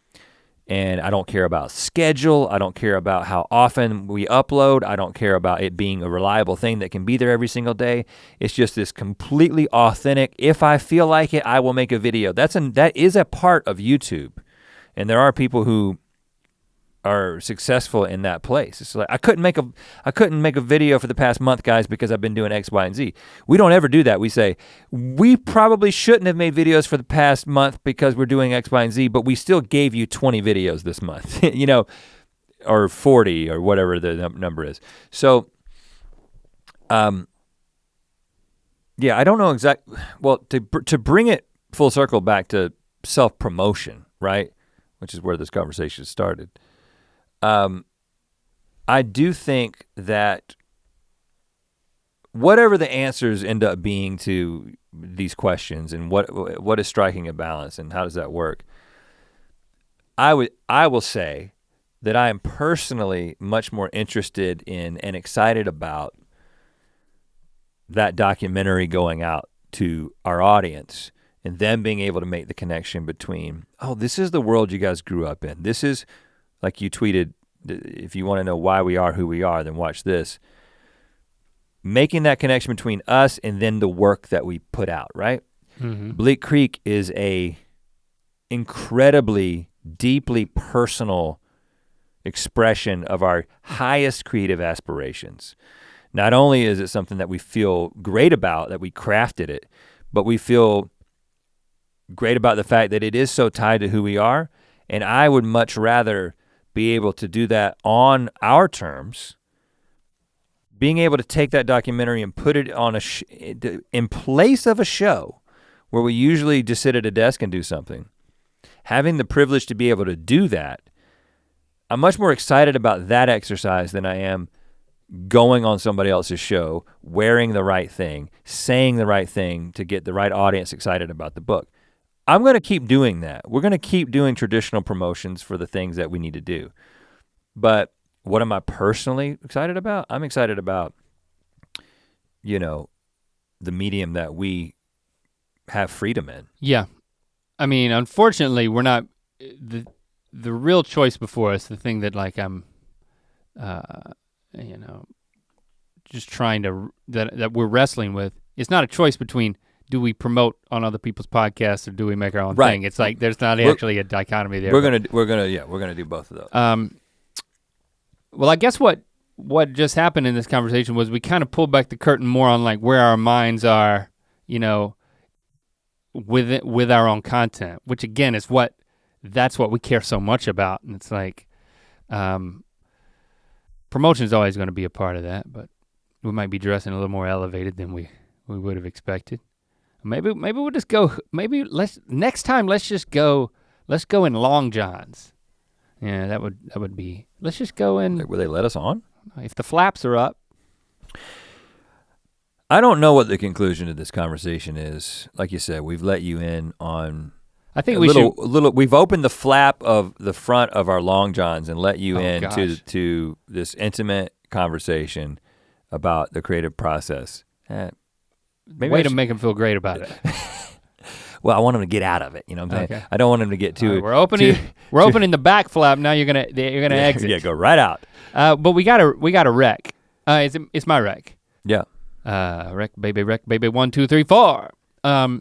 And I don't care about schedule. I don't care about how often we upload. I don't care about it being a reliable thing that can be there every single day. It's just this completely authentic, if I feel like it, I will make a video. That is a part of YouTube. And there are people who are successful in that place. It's like, I couldn't make a video for the past month, guys, because I've been doing X, Y, and Z. We don't ever do that. We say, we probably shouldn't have made videos for the past month because we're doing X, Y, and Z, but we still gave you 20 videos this month, or 40 or whatever the number is. So, yeah, I don't know well, to bring it full circle back to self-promotion, right? Which is where this conversation started. I do think that whatever the answers end up being to these questions and what is striking a balance and how does that work, I will say that I am personally much more interested in and excited about that documentary going out to our audience and them being able to make the connection between, oh, this is the world you guys grew up in. This is, like you tweeted, if you want to know why we are who we are, then watch this. Making that connection between us and then the work that we put out, right? Mm-hmm. Bleak Creek is a incredibly, deeply personal expression of our highest creative aspirations. Not only is it something that we feel great about, that we crafted it, but we feel great about the fact that it is so tied to who we are. And I would much rather be able to do that on our terms, being able to take that documentary and put it on in place of a show where we usually just sit at a desk and do something. Having the privilege to be able to do that, I'm much more excited about that exercise than I am going on somebody else's show, wearing the right thing, saying the right thing to get the right audience excited about the book. I'm gonna keep doing that. We're gonna keep doing traditional promotions for the things that we need to do. But what am I personally excited about? I'm excited about, the medium that we have freedom in. Yeah. I mean, unfortunately, we're not, the real choice before us, the thing that like I'm, just trying to, that we're wrestling with, it's not a choice between do we promote on other people's podcasts or do we make our own thing? It's like there's not actually a dichotomy there. We're gonna do both of those. Well, I guess what just happened in this conversation was we kind of pulled back the curtain more on like where our minds are, with our own content, which again is that's what we care so much about. And it's like, promotion is always going to be a part of that, but we might be dressing a little more elevated than we would have expected. Maybe we'll just go, next time let's go in long johns. Yeah, that would be, let's just go in. Will they let us on? If the flaps are up. I don't know what the conclusion of this conversation is. Like you said, we've let you in on I think we should. We've opened the flap of the front of our long johns and let you in to this intimate conversation about the creative process. Way to make him feel great about it. Well, I want him to get out of it. You know what I'm saying? I don't want him to get too. Right, we're opening the back flap. Now you're gonna exit. Yeah, go right out. But we got a wreck. It's my wreck. Yeah. Wreck baby 1, 2, 3, 4. All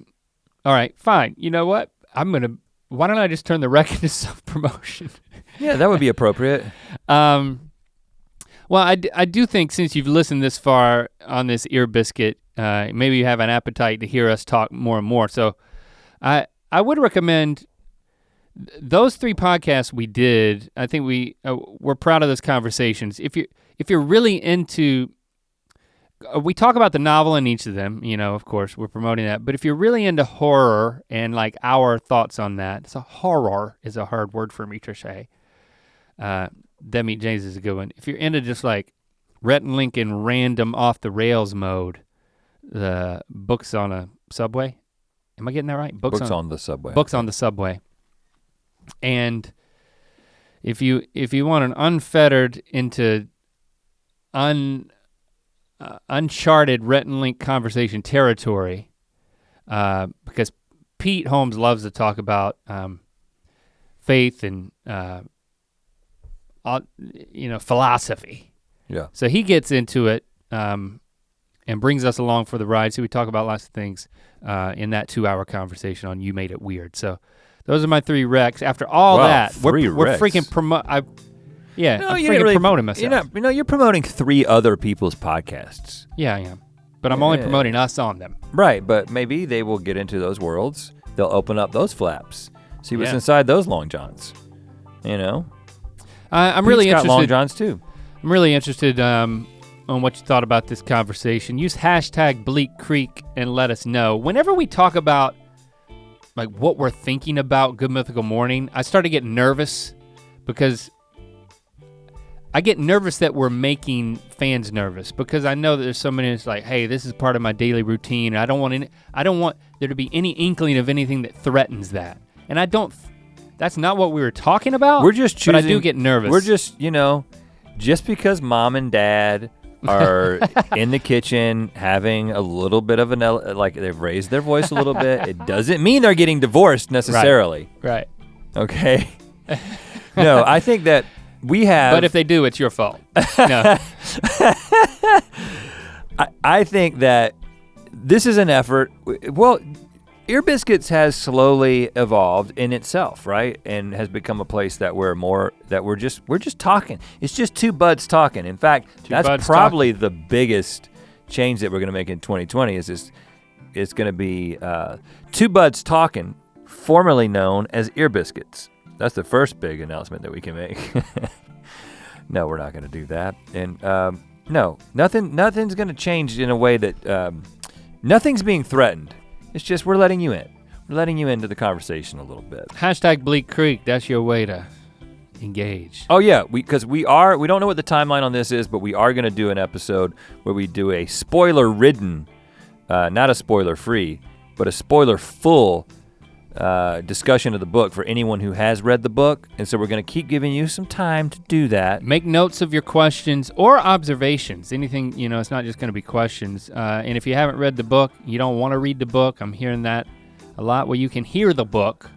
right, fine. You know what? Why don't I just turn the wreck into self-promotion? Yeah, that would be appropriate. Well, I do think since you've listened this far on this Ear Biscuit, maybe you have an appetite to hear us talk more and more. So I would recommend those 3 podcasts we did. I think we're proud of those conversations. If you're really into, we talk about the novel in each of them, of course we're promoting that, but if you're really into horror and like our thoughts on that, so horror is a hard word for me to say. Them Eat James is a good one. If you're into just like Rhett and Lincoln random off the rails mode, the books on a subway, Am I getting that right? Books on the Subway. Books on the Subway. And if you want an unfettered into uncharted Rhett and Link conversation territory, because Pete Holmes loves to talk about faith and philosophy. Yeah. So he gets into it and brings us along for the ride. So we talk about lots of things in that 2-hour conversation on You Made It Weird. So those are my 3 recs. After all that, we're freaking promoting myself. You're promoting 3 other people's podcasts. Yeah, I am. But I'm only promoting us on them. Right, but maybe they will get into those worlds. They'll open up those flaps. See what's inside those long johns. I'm really interested. Got long johns too. I'm really interested on what you thought about this conversation. Use hashtag Bleak Creek and let us know. Whenever we talk about like what we're thinking about Good Mythical Morning, I start to get nervous because I get nervous that we're making fans nervous because I know that there's so many that's like, hey, this is part of my daily routine. And I don't want there to be any inkling of anything that threatens that. And that's not what we were talking about. We're just choosing. But I do get nervous. We're just, just because mom and dad are in the kitchen having a little bit of they've raised their voice a little bit, it doesn't mean they're getting divorced necessarily. Right. Okay. No, I think that we have. But if they do, it's your fault. No. I think that this is an effort. Well, Ear Biscuits has slowly evolved in itself, right? And has become a place that we're just talking. It's just 2 buds talking. In fact, that's probably the biggest change that we're gonna make in 2020 is this. It's gonna be 2 buds talking, formerly known as Ear Biscuits. That's the first big announcement that we can make. No, we're not gonna do that. And no, nothing's gonna change in a way that nothing's being threatened. It's just we're letting you in. We're letting you into the conversation a little bit. Hashtag Bleak Creek, that's your way to engage. Oh yeah, because we don't know what the timeline on this is, but we are gonna do an episode where we do a spoiler-ridden, not a spoiler-free, but a spoiler-full discussion of the book for anyone who has read the book. And so we're gonna keep giving you some time to do that. Make notes of your questions or observations. Anything, it's not just gonna be questions. And if you haven't read the book, you don't wanna read the book, I'm hearing that a lot, where you can hear the book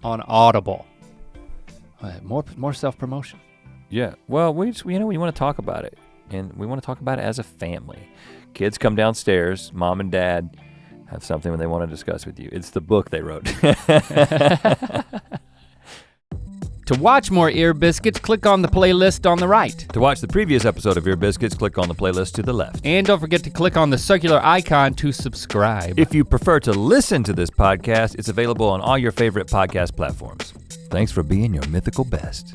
on Audible. More self-promotion. Yeah, well, we wanna talk about it. And we wanna talk about it as a family. Kids come downstairs, mom and dad have something when they want to discuss with you. It's the book they wrote. To watch more Ear Biscuits, click on the playlist on the right. To watch the previous episode of Ear Biscuits, click on the playlist to the left. And don't forget to click on the circular icon to subscribe. If you prefer to listen to this podcast, it's available on all your favorite podcast platforms. Thanks for being your mythical best.